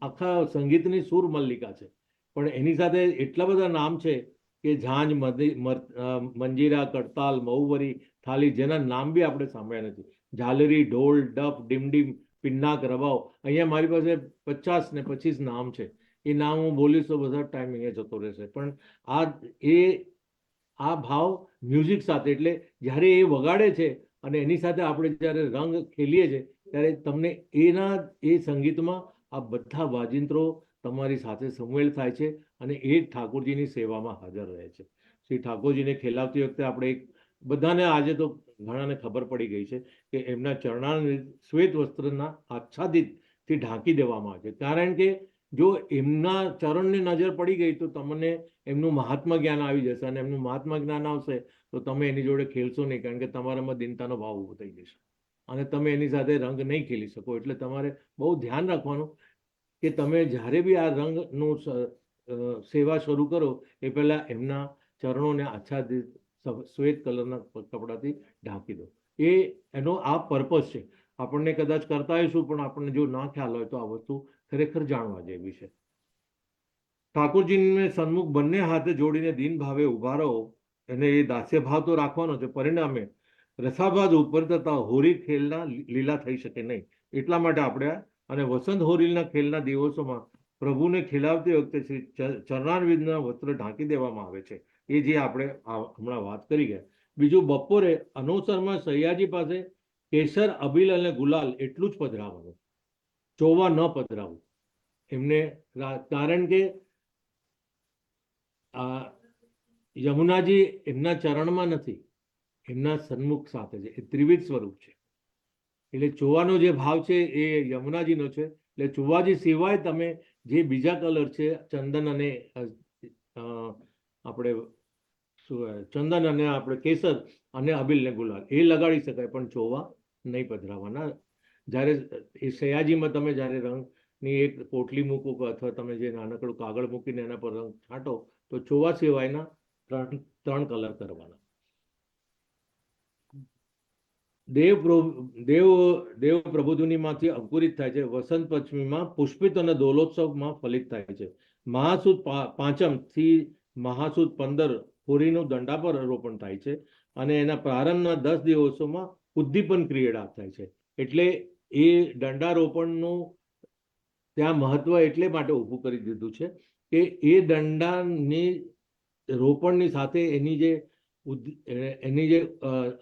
આખા સંગીતની સૂર મલ્લિકા છે. પણ એની સાથે એટલા બધા નામ છે કે ઝાંઝ, મંજીરા, કડતાલ, મહુવરી, થાલી, જેના નામ બી આપણે સાંભળ્યા નથી. ઝાલરી, ઢોલ, ડફ, ડીમડીમ, પિન્નાક, રબાવ. અહીંયા મારી પાસે 50 ને 25 નામ છે. એ નામ હું બોલીશ તો બધા ટાઈમ અહીંયા જતો રહેશે. પણ આ ભાવ મ્યુઝિક સાથે, એટલે જ્યારે એ વગાડે છે અને એની સાથે આપણે જ્યારે રંગ ખેલીએ છીએ ત્યારે તમને એ સંગીતમાં આ બધા વાજિંત્રો તમારી સાથે સંમેળ થાય છે અને એ ઠાકોરજીની સેવામાં હાજર રહે છે. શ્રી ઠાકોરજીને ખેલાવતી વખતે આપણે એક બધાને આજે તો ઘણાને ખબર પડી ગઈ છે કે એમના ચરણાને શ્વેત વસ્ત્રના આચ્છાદિતથી ઢાંકી દેવામાં આવે છે. કારણ કે જો એમના ચરણની નજર પડી ગઈ તો તમને એમનું મહાત્મા જ્ઞાન આવી જશે, અને એમનું મહાત્મા જ્ઞાન આવશે તો તમે એની જોડે ખેલશો નહીં, કારણ કે તમારામાં દીનતાનો ભાવ ઊભો થઈ જશે અને તમે એની સાથે રંગ નહીં ખેલી શકો. એટલે તમારે બહુ ધ્યાન રાખવાનું કે તમે જ્યારે બી આ રંગનું સેવા શરૂ કરો એ પહેલાં એમના ચરણોને આચ્છાદિત શ્વેત કલરના કપડાથી ઢાંકી દો. એનો આ પર્પઝ છે. આપણને કદાચ કરતા હોઈશું પણ આપણને જો ના ખ્યાલ હોય તો આ વસ્તુ ખરેખર જાણવા જેવી છે. ઠાકોરજીને સન્મુખ બંને હાથે જોડીને દીન ભાવે ઉભા રહો, અને એ દાસ્ય ભાવ તો રાખવાનો છે. પરિણામે રસાભાદ ઉપર થતા હોળી ખેલના લીલા થઈ શકે નહીં. એટલા માટે આપણે અને વસંત હોળીના ખેલના દિવસોમાં પ્રભુને ખેલાવતી વખતે શ્રી ચરણારવિંદના વસ્ત્ર ઢાંકી દેવામાં આવે છે. એ જે આપણે હમણાં વાત કરી ગયા. બીજું, બપોરે અનોસરમાં સૈયાજી પાસે કેસર, અબીલ અને ગુલાલ એટલું જ પધરાવવાનું, ચોવા ન પધરાવવું એમને. કારણ કે યમુનાજી એમના ચરણમાં નથી, એમના સન્મુખ સાથે છે. એ ત્રિવિધ સ્વરૂપ છે. એટલે ચોવાનો જે ભાવ છે એ યમુનાજીનો છે. એટલે ચોવાજી સિવાય તમે જે બીજા કલર છે, ચંદન અને આપણે ચંદન અને આપણે કેસર અને અબીલ ને ગુલાલ, એ લગાડી શકાય, પણ ચોવા નહીં પધરાવાના. જ્યારે એ સયાજીમાં તમે જ્યારે રંગની એક પોટલી મૂકો અથવા તમે જે નાનકડું કાગળ મૂકીને એના પર રંગ છાંટો તો ચોવા સિવાયના ત્રણ કલર કરવાના. દેવ પ્રબોધિનીમાંથી અંકુરિત થાય છે. વસંત પંચમીમાં પુષ્પિત અને દોલોત્સવમાં ફલિત થાય છે. મહાસુદ પાંચમ થી મહાસુદ 15 હોળીનું દંડા પર રોપણ થાય છે, અને એના પ્રારંભના 10 દિવસોમાં ઉદ્દીપન ક્રિયા થાય છે. એટલે એ દંડારોપણનું ત્યાં મહત્વ એટલે માટે ઊભું કરી દીધું છે કે એ દંડાની રોપણની સાથે એની જે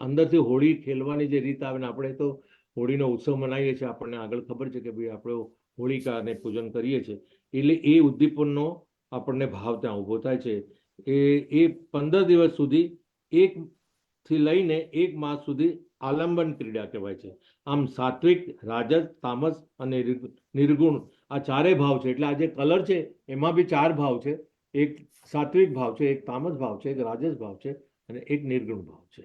અંદરથી હોળી ખેલવાની જે રીત આવે ને, આપણે તો હોળીનો ઉત્સવ મનાવીએ છીએ, આપણને આગળ ખબર છે કે ભાઈ આપણે હોળિકાને પૂજન કરીએ છીએ, એટલે એ ઉદ્દીપનનો આપણને ભાવ ત્યાં ઊભો થાય છે. એ 15 દિવસ સુધી, 1 થી લઈને 1 માસ સુધી આલંબન ક્રીડા કહેવાય છે. આમ સાત્વિક, રાજસ, તામસ અને નિર્ગુણ આ ચારેય ભાવ છે. એટલે આ જે કલર છે એમાં બી 4 ભાવ છે. એક સાત્વિક ભાવ છે, એક તામસ ભાવ છે, એક રાજસ ભાવ છે અને એક નિર્ગુણ ભાવ છે.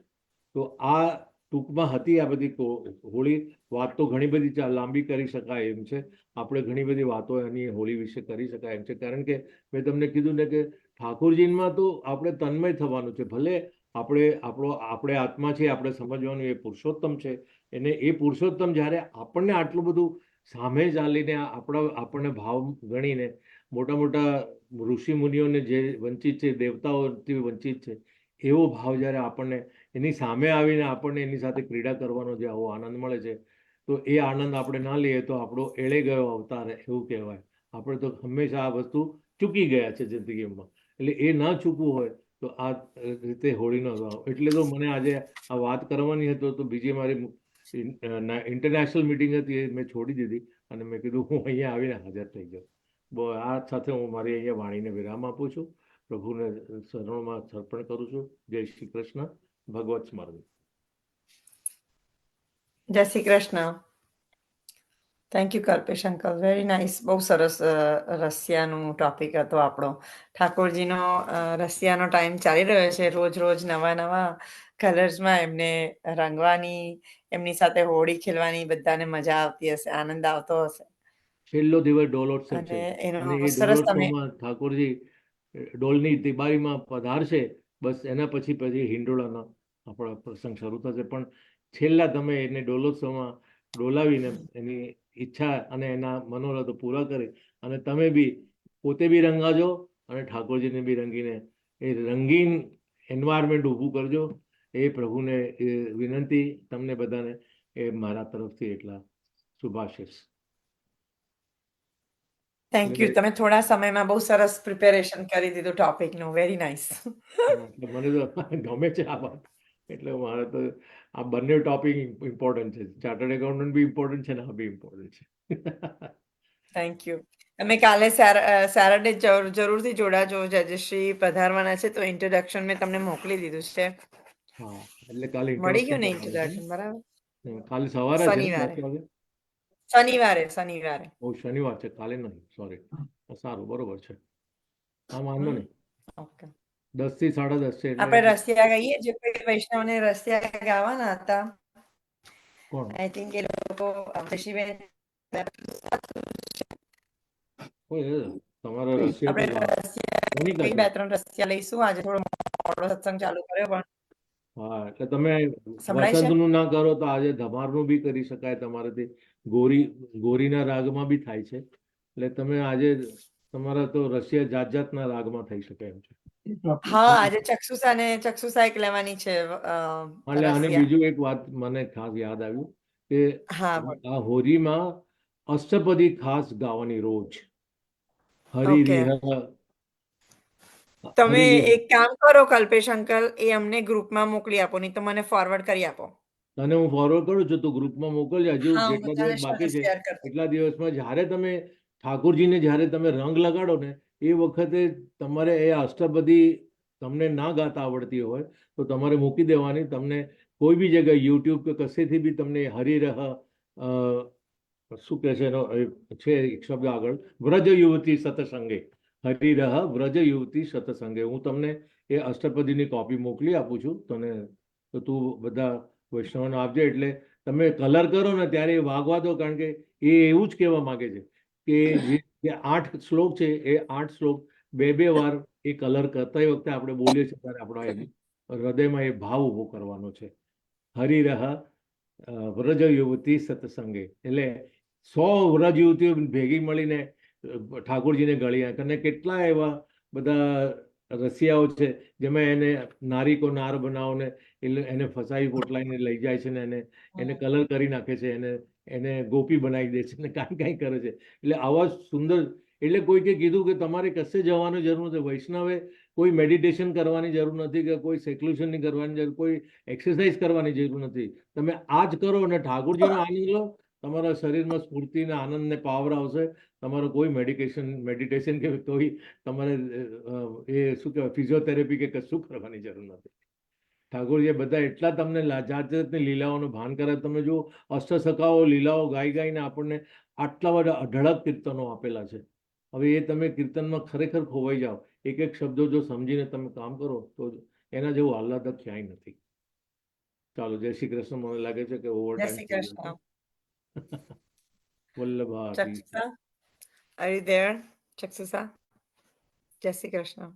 તો આ ટૂંકમાં હતી આ બધી હોળી. વાત તો ઘણી બધી લાંબી કરી શકાય એમ છે. આપણે ઘણી બધી વાતો એની હોળી વિશે કરી શકાય એમ છે. કારણ કે મેં તમને કીધું ને કે ઠાકોરજીમાં તો આપણે તન્મય થવાનું છે. ભલે આપણે આત્મા છે, આપણે સમજવાનું એ પુરુષોત્તમ છે. એને એ પુરુષોત્તમ જ્યારે આપણને આટલું બધું સામે ચાલીને આપણને ભાવ ગણીને મોટા મોટા ઋષિ મુનિઓને જે વંચિત છે, દેવતાઓથી વંચિત છે, એવો ભાવ જ્યારે આપણને એની સામે આવીને આપણને એની સાથે ક્રીડા કરવાનો જે આવો આનંદ મળે છે, તો એ આનંદ આપણે ના લઈએ તો આપણો એળે ગયો અવતાર એવું કહેવાય. આપણે તો હંમેશા આ વસ્તુ ચૂકી ગયા છે જિંદગીમાં. એટલે એ ના ચૂકવું હોય તો આ રીતે હોળીનો ભાવ. એટલે તો મને આજે આ વાત કરવાની હતો, તો બીજી મારી ઇન્ટરનેશનલ મિટિંગ હતી, એ મેં છોડી દીધી અને મેં કીધું હું અહીંયા આવીને હાજર થઈ જાઉં. આ સાથે હું મારી અહીંયા વાણીને વિરામ આપું છું. પ્રભુને શરણોમાં સમર્પણ કરું છું. જય શ્રી કૃષ્ણ. ભગવત સ્મરણ. જય Shri Krishna. Thank you Kalpesh uncle, very nice. બહુ સરસ રસિયાનું ટોપિક હતો આપણો. ઠાકોરજીનો રસિયાનો ટાઈમ ચાલી રહ્યો છે. રોજ રોજ નવા નવા કલર્સમાં એમને રંગવાની, એમની સાથે હોળી ખેલવાની બધાને મજા આવતી હશે, આનંદ આવતો હશે. છેલ્લો દિવસ ડોલોત્સવ છે અને અને એનો એ સરસ તમે ડોલોત્સવમાં ઠાકોરજી ડોલની તિબારીમાં પધારશે. બસ એના પછી હિંડોળાનો આપણો પ્રસંગ શરૂ થશે. પણ છેલ્લા તમે એને ડોલોત્સવમાં ડોલાવીને એની ઈચ્છા અને એના મનોરથો પૂરા કરી અને તમે બી પોતે બી રંગાજો અને ઠાકોરજીને બી રંગીને એ રંગીન એન્વાયરમેન્ટ ઊભું કરજો. એ પ્રભુને એ વિનંતી તમને બધાને, એ મારા તરફથી એટલા શુભાશીષ. Thank you. તમે થોડા સમયમાં બહુ સરસ પ્રિપેરેશન કરી દીધું ટોપિકનું. Very nice. મને તો ગમે છે આ વાત. એટલે મારે તો આ બંને ટોપિક ઇમ્પોર્ટન્ટ છે. ચાર્ટર્ડ એકાઉન્ટન્ટ બી ઇમ્પોર્ટન્ટ છે ને આ બી ઇમ્પોર્ટન્ટ છે. Thank you. તમે કાલે સેટરડે જરૂરથી જોડાજો. જજશ્રી પધારવાના છે, તો ઇન્ટ્રોડક્શન મેં તમને મોકલી દીધું છે. હા એટલે કાલે મળી ગયું ને introduction ઇન્ટ્રોડક્શન, બરાબર? કરવાનું છે. કાલે સવારે છે ને શનિવારે 10 વાગે? શનિવારે. શનિવાર છે, કાલે નહીં, સોરી. સારું, બરોબર છે. હા, વાંધો નહીં. ઓકે. 10 થી 10:30 છે આપણે એટલે રસિયા ગઈએ, જે કોઈ વૈષ્ણવને રસિયા ગાવાના હતા. કોણ? આઈ થિંક એ લોકો જશીબેન કોઈ તમારે રશિયા તો આપણે રસિયા મોનિકા છે. 2-3 રસિયા લઈશું. આજે થોડો મોડો સત્સંગ ચાલુ કર્યો, પણ હા, એટલે તમે સંભળાય છે? વસંતનું ના કરો તો આજે ધમારનું બી કરી શકાય તમારાથી. ગોરીના રાગમાં બી થાય છે. એટલે તમે આજે તમારા તો રશિયા જાતના રાગમાં થઈ શકે એમ છે. હા, આજે ચક્ષુસા એક લેવાની છે એટલે આને રસિયા. બીજું એક વાત મને ખાસ યાદ આવ્યું કે હા, બોલ. આ હોરીમાં અષ્ટપદી ખાસ ગાવાની રોજ. હરી ઓકે. રિહ તમે હરી રિહ. એક કામ કરો કલ્પેશ અંકલ, એ અમને ગ્રુપમાં મોકલી આપો, નહીં તો મને ફોરવર્ડ કરી આપો. તને હું ફોરવર્ડ કરું છું, તો ગ્રુપમાં મોકલજે. હજુ હા, હું જેટલા બધાને દિવસ બાકી છે શેર કરી. એટલા દિવસમાં જ્યારે તમે ઠાકોરજીને જ્યારે તમે રંગ લગાડો ને એ વખતે તમારે એ અષ્ટપદી તમને ના ગાતા આવડતી હોય તો તમારે મૂકી દેવાની. તમને કોઈ બી જગ્યાએ યુટ્યુબ કે કશેથી બી તમને હરિરહ શું કહે છે એનો છે એક શબ્દ આગળ, વ્રજ યુવતી સતસંગે, હરિરહ વ્રજ યુવતી સતસંગે. હું તમને એ અષ્ટપદીની કોપી મોકલી આપું છું તને, તો તું બધા વૈષ્ણવને આપજે. એટલે તમે કલર કરો ને ત્યારે એ વાગવા દો, કારણ કે એ એવું જ કહેવા માંગે છે કે જે 8 શ્લોક છે એ 8 શ્લોક 2 વાર એ કલર કરતા વખતે આપણે બોલીએ છીએ ત્યારે આપણા હૃદયમાં એ ભાવ ઉભો કરવાનો છે. હરિરહ વ્રજ યુવતી સત્સંગે, એટલે 100 વ્રજ યુવતીઓ ભેગી મળીને ઠાકોરજીને ગળ્યા. અને કેટલા એવા બધા રસિયાઓ છે જેમાં એને નારી કો નાર બનાવને એને ફસાવી પોટલાઈને લઈ જાય છે ને એને કલર કરી નાખે છે, એને ગોપી બનાવી દે છે ને કાંઈ કરે છે. એટલે આવા સુંદર, એટલે કોઈકે કીધું કે તમારે કશે જવાની જરૂર નથી. વૈષ્ણવે કોઈ મેડિટેશન કરવાની જરૂર નથી, કે કોઈ સેક્યુલેશનની કરવાની જરૂર, કોઈ એક્સરસાઇઝ કરવાની જરૂર નથી. તમે આ જ કરો અને ઠાકોરજીનો આનંદ લો, તમારા શરીરમાં સ્ફૂર્તિ ને આનંદ ને પાવર આવશે. તમારો કોઈ મેડિટેશન કે કોઈ તમારે એ શું કહેવાય ફિઝિયોથેરાપી કે કશું કરવાની જરૂર નથી. ઠાકોરજીએ બધા એટલા તમને જાત જાતની લીલાઓનું ભાન કરે. તમે જો અષ્ટસખાઓ લીલાઓ ગાઈને આપણને આટલા બધા અઢળક કીર્તનો આપેલા છે. હવે એ તમે કીર્તનમાં ખરેખર ખોવાઈ જાઓ. એક એક શબ્દો જો સમજીને તમે કામ કરો તો એના જેવું આહ્લાદક ક્યાંય નથી. ચાલો, જય શ્રી કૃષ્ણ. મને લાગે છે કે ઓવર જય ટાઈમ શ્રી થઈ ગયો કૃષ્ણ. છે. વલ્લભાથી ચક્ષુસા, are you there? ચક્ષુસા, જય શ્રી કૃષ્ણ.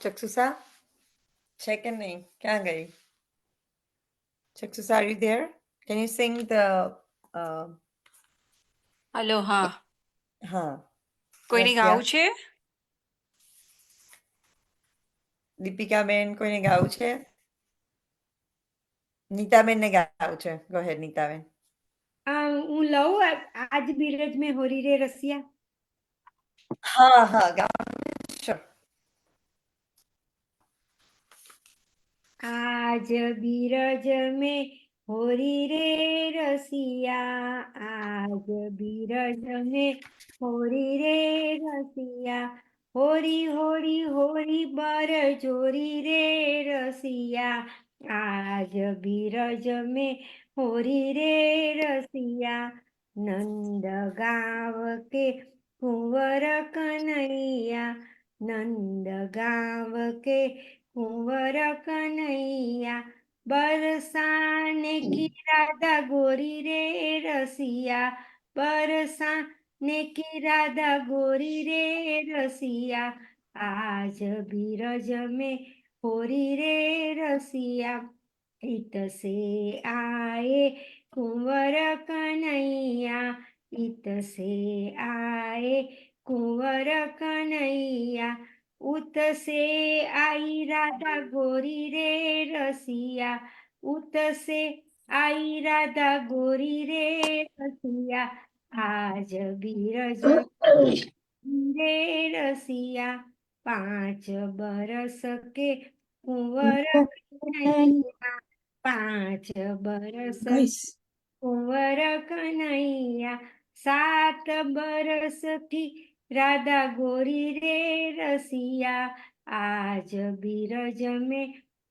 ચક્ષુસા છે કે નહીં? ક્યાં ગઈ? ચક્ષુસા, are you there? Can you sing the hello, હા, હા, કોઈને રસિયા? ગાવું છે? દીપિકાબેન, કોઈને ગાવું છે? નીતાબેનને ગાવું છે. ગો હેડ નીતાબેન. હું લઉં આજ બિરજ મેં હોરી રે રસિયા. હા, ગાઓ. Sure. આજ બિરજ મેં હોરી રે રસિયા, આજ બિરજ મેં હોરી રે રસિયા, હોરી હોરી હોરી બર જોરી રે રસિયા, આજ બિરજ મેં હોરી રે રસિયા, નંદ ગાવ કે કુંવર કનૈયા, નંદ ગાવ કે કુંવર કનૈયા, બરસાને કી રાધા ગોરી રે રસિયા, બરસાને કી રાધા ગોરી રે રસિયા, આજ બિરજ में હોરી રે રસિયા, इत से आए कुंवर कन्हैया, इत से आए कुंवर कन्हैया, उत से आई राधा गोरी रे रसिया, उत से आई राधा गोरी रे रसिया, आज बीरज रे रसिया, 5 बरस के कुंवर कन्हैया, 5 बरस ગઈશ. कुंवर कन्हैया, 7 बरस की राधा गोरी रे रसिया आज बीरज में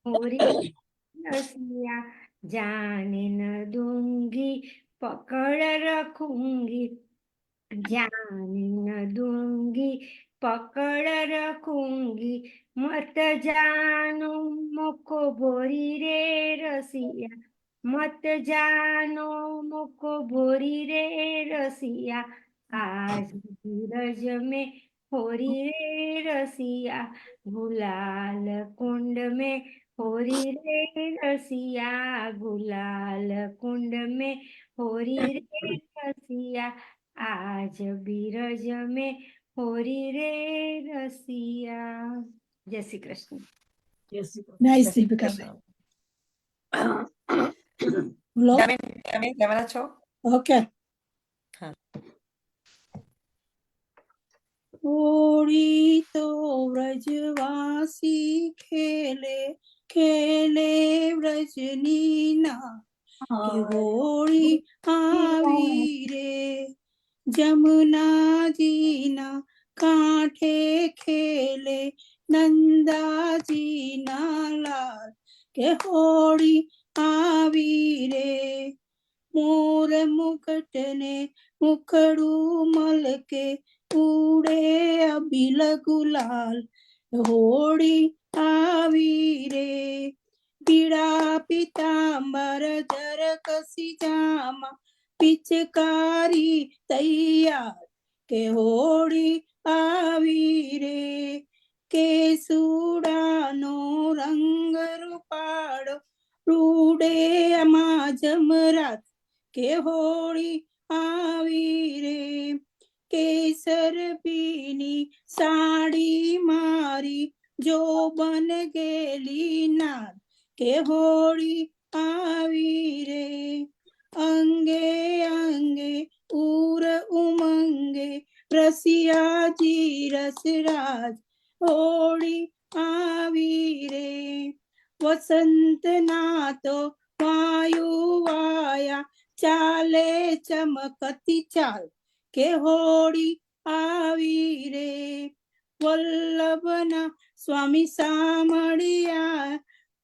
होरी रसिया जाने न दूंगी पकड़ रखूंगी जाने न दूंगी पकड़ रखूंगी मत जानो मुको भोरी रे रसिया मत जानो मुको भोरी रे रसिया आज धीरज में होरी रे रसिया गुलाल कुंड में होरी रे रसिया गुलाल कुंड में होरी रे रसिया आज बीरज में होरी रे रसिया। जय श्री कृष्ण। નાઇસ જય શ્રી દીપિકાબેન. કૃષ્ણ. બોલો. તમે કેમેરા છો? ઓકે. હા. હોળી તો વ્રજવાસી ખેલે ખેલે વ્રજની ના કે હોળી આવી રે જમુનાજીના કાંઠે ખેલે નંદાજીના લાલ કે હોળી આવી રે મોર મુકટને મુખડું મલકે ઉડે અબિલ ગુલાલ હોળી આવી રે પીળા પીતાંબર જર કસી જામા પિચકારી તૈયાર કે હોળી આવી રે કેસુડાનો રંગ રૂપાળો રૂડે આમાં જમરાત કે હોળી આવી રે કેસર પીની સાડી મારી જો બન ગેલી નાર કે હોળી આવી રે અંગે અંગે ઉર ઉમંગે રસિયાજી રસરાજ હોળી આવી રે વસંતના તો વાયુ વાયા ચાલે ચમકતી ચાલ કે હોળી આવી રે વલ્લભના સ્વામી સામળિયા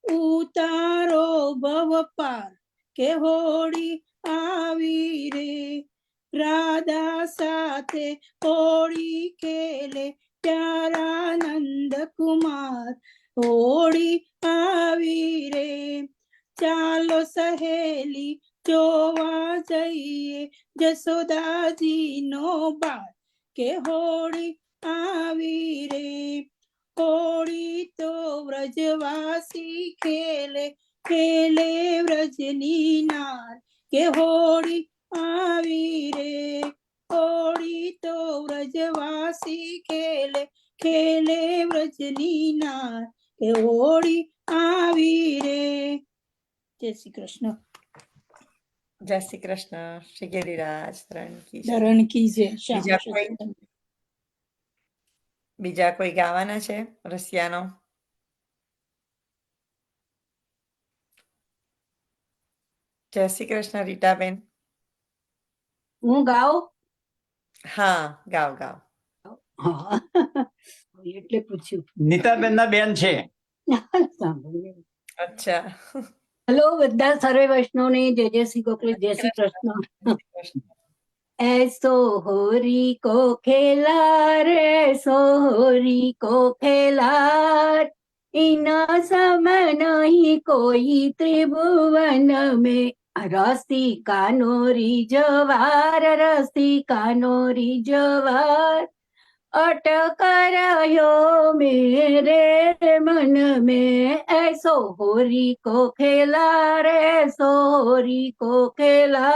ઉતારો ભવ પાર કે હોળી આવી રે રાધા સાથે હોળી ખેલે પ્યારા નંદ કુમાર હોળી આવી રે ચાલો સહેલી જોવા જઈએ જશોદાજીનો બાળ કે હોળી આવી રે હોળી તો વ્રજવાસી ખેલે ખેલે વ્રજની નાર કે હોળી આવી રે હોળી તો વ્રજવાસી ખેલે ખેલે વ્રજની નાર કે હોળી આવી રે. જય શ્રી કૃષ્ણ. જય શ્રી કૃષ્ણ. શ્રી ગિરિરાજ ધરણ કી જય. ધરણ કી જય. બીજા કોઈ બીજા કોઈ ગાવાના છે રસિયાનો? જય શ્રી કૃષ્ણ રીટાબેન. હું ગાઉં? હા ગાવ ગાવ. હા. એટલે પૂછ્યું. નીતાબેન ના બેન છે. અચ્છા. હેલો બધા સર્વે વૈષ્ણવને જય જય શ્રી ગોકુલ, જય શ્રી કૃષ્ણ. ऐसो होरी को खेला रे सोहरी को खेला इन सम नहीं कोई त्रिभुवन में रस्ती कानोरी जवार अटक रहो मेरे मन में ऐसो होरी को खेला रे सोहरी को खेला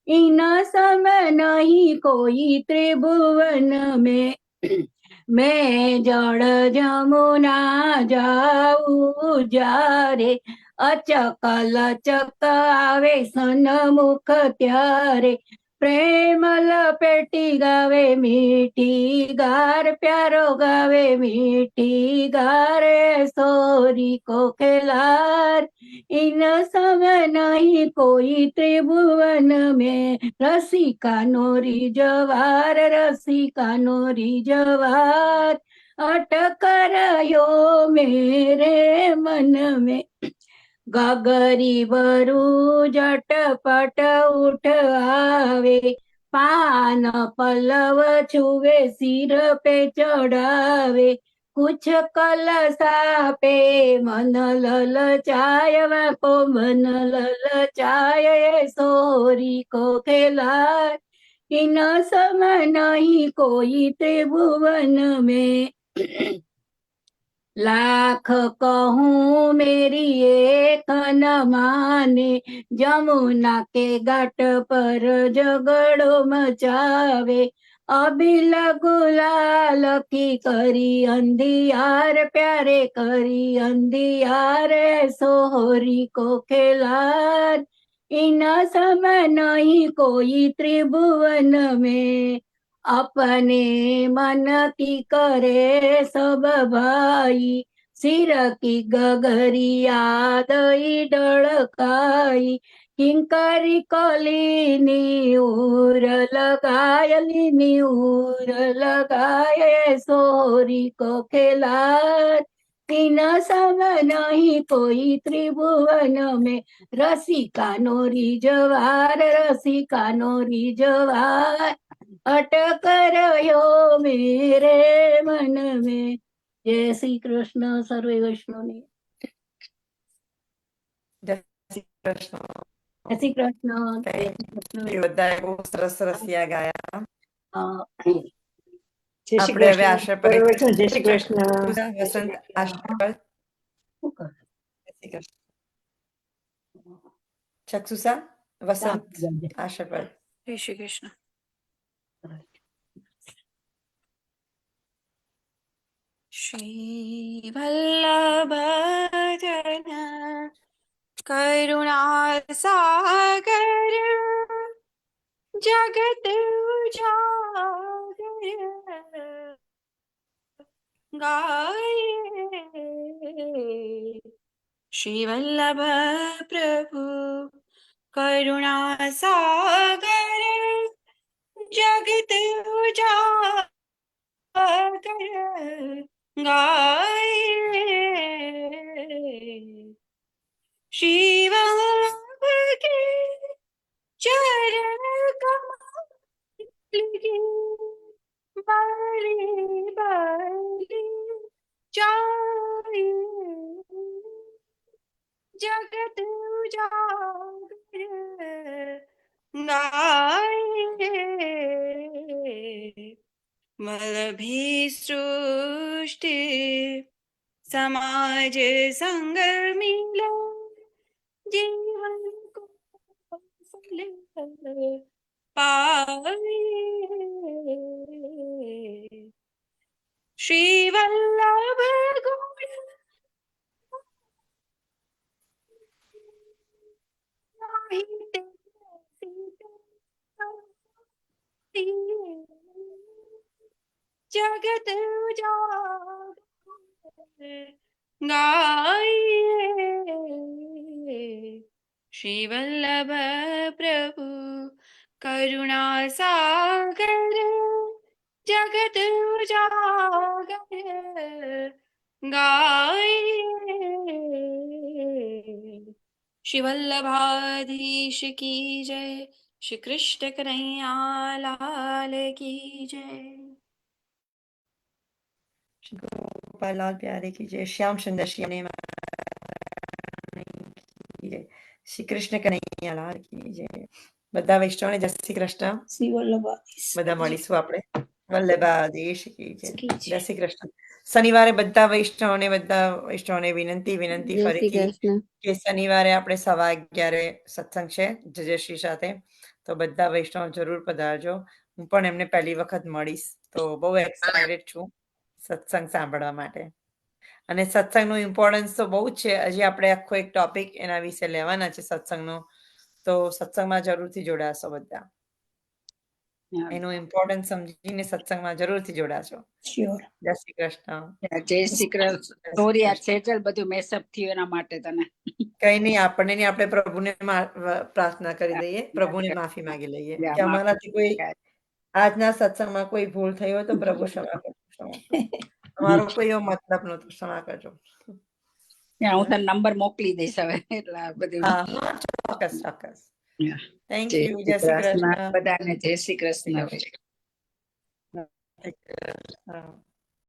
इन समय नहीं कोई त्रिभुवन में मैं जड़ जमुना जाऊ जा रे अचक लचक आवे सन्मुख त्यारे પ્રેમ લપેટી ગાવે મીઠી ગાર, પ્યારો ગાવે મીઠી ગારે, સોરી કો ખેલાર इन समय नहीं कोई त्रिभुवन में, रसिका नोरी जवार, रसिका नोरी जवार, अटक रयो मेरे मन में, गगरी बरू झटपट उठ आवे, पान पल्लव छुवे सिर पे चढ़ावे, कुछ कलसा पे मन ललचाय, को मन ललचाय, सोरी को खेलार इन समय नहीं कोई त्रिभुवन में, लाख कहूँ मेरी एक न माने, जमुना के घाट पर झगड़ो मचावे, अबिल गुलाल की करी अंधियार, प्यारे करी अंधियार, सोहरी को खेलार इन समय नहीं कोई त्रिभुवन में, अपने मन की करे सब भाई, सिर की गगरिया दई डड़काई, किंकरी कलीनी उर लगायली उर लगाए, सोरी को खेलार इन समय नहीं कोई त्रिभुवन में, रसिका नोरी जवार, रसिका नोरी जवार, अटक रह्यो मेरे मन में। जय श्री कृष्ण सर्वे वैष्णवने। જય શ્રી કૃષ્ણ. જય શ્રી કૃષ્ણ. જય Thank શ્રી કૃષ્ણ. you. બધાએ બહુ સરસ સરસ યા ગાયા. અ, જય શ્રી આપણે હવે કૃષ્ણ. આશા પર બરોબર છે. જય શ્રી કૃષ્ણ. વસંત આશા પર. શું કરે? જય શ્રી કૃષ્ણ. ચક્ષુસા વસંત આશા પર. જય શ્રી કૃષ્ણ. શ્રી વલ્લભજન કરુણા સાગર, જગત ઉજાગર, ગાયે શ્રી વલ્લભ પ્રભુ કરુણા સાગર, જગત ઉજાગર, ગાયે શ્રી વલ્લભ કે ચરણ કમલ કે, બાલી બાલી જાય, જગત ઉજાગર, ગાયે વલ્લભી સૃષ્ટિ समाज संग मिला, जीवन को फल पावे, श्री वल्लभ गुण नाही तेरे, जगत उजागर, गाये श्री वल्लभ प्रभु करुणा सागर, जगत उजागर, गाये श्री वल्लभाधीश की जय, श्री कृष्ण कन्हैया लाल की जय। શ્રી ગોપાલલાલ પ્યારે કી જય, શ્યામ સુંદર શ્યામ કી જય, શ્રી કૃષ્ણ કનૈયા લાલ કી જય. બધા વૈષ્ણવને જય શ્રી કૃષ્ણ. શ્રી વલ્લભાધીશ. બધા મળીશું આપણે. વલ્લભાધીશ કી જય. કી જય. જય શ્રી કૃષ્ણ. શનિવારે બધા વૈષ્ણવને વિનંતી ફરીથી કે શનિવારે આપણે 11:15 સત્સંગ છે જયશ્રી સાથે, તો બધા વૈષ્ણવ જરૂર પધારજો. હું પણ એમને પહેલી વખત મળીશ, તો બહુ એક્સાઇટેડ છું સત્સંગ સાંભળવા માટે. અને સત્સંગનું ઇમ્પોર્ટન્સ તો બહુ જ છે. હજી આપણે આખો એક ટોપિક એના વિશે લેવાના છે સત્સંગનો, તો સત્સંગમાં જરૂરથી જોડાશો બધા. હા. એનું ઇમ્પોર્ટન્સ સમજીને સત્સંગમાં જરૂરથી જોડાજો. શ્યોર. જય શ્રી કૃષ્ણ. જય શ્રી કૃષ્ણ. સોરી આ સેજલ બધું મેસઅપ થયું એના માટે તને. કઈ નહીં, આપણને નહીં, આપણે પ્રભુને પ્રાર્થના કરી દઈએ, પ્રભુને માફી માંગી લઈએ કે અમારાથી કોઈ આજના સત્સંગમાં કોઈ ભૂલ થઈ હોય તો પ્રભુ ક્ષમા કરજો. અમારો કોઈ એવો મતલબ નહોતો, ક્ષમા કરજો. હું તને નંબર મોકલી દઈશ હવે. એટલે આ બધું હા હા, ચોક્કસ ચોક્કસ. Yeah. Thank you. જય શ્રી કૃષ્ણ. બધાને જય શ્રી કૃષ્ણ. હા.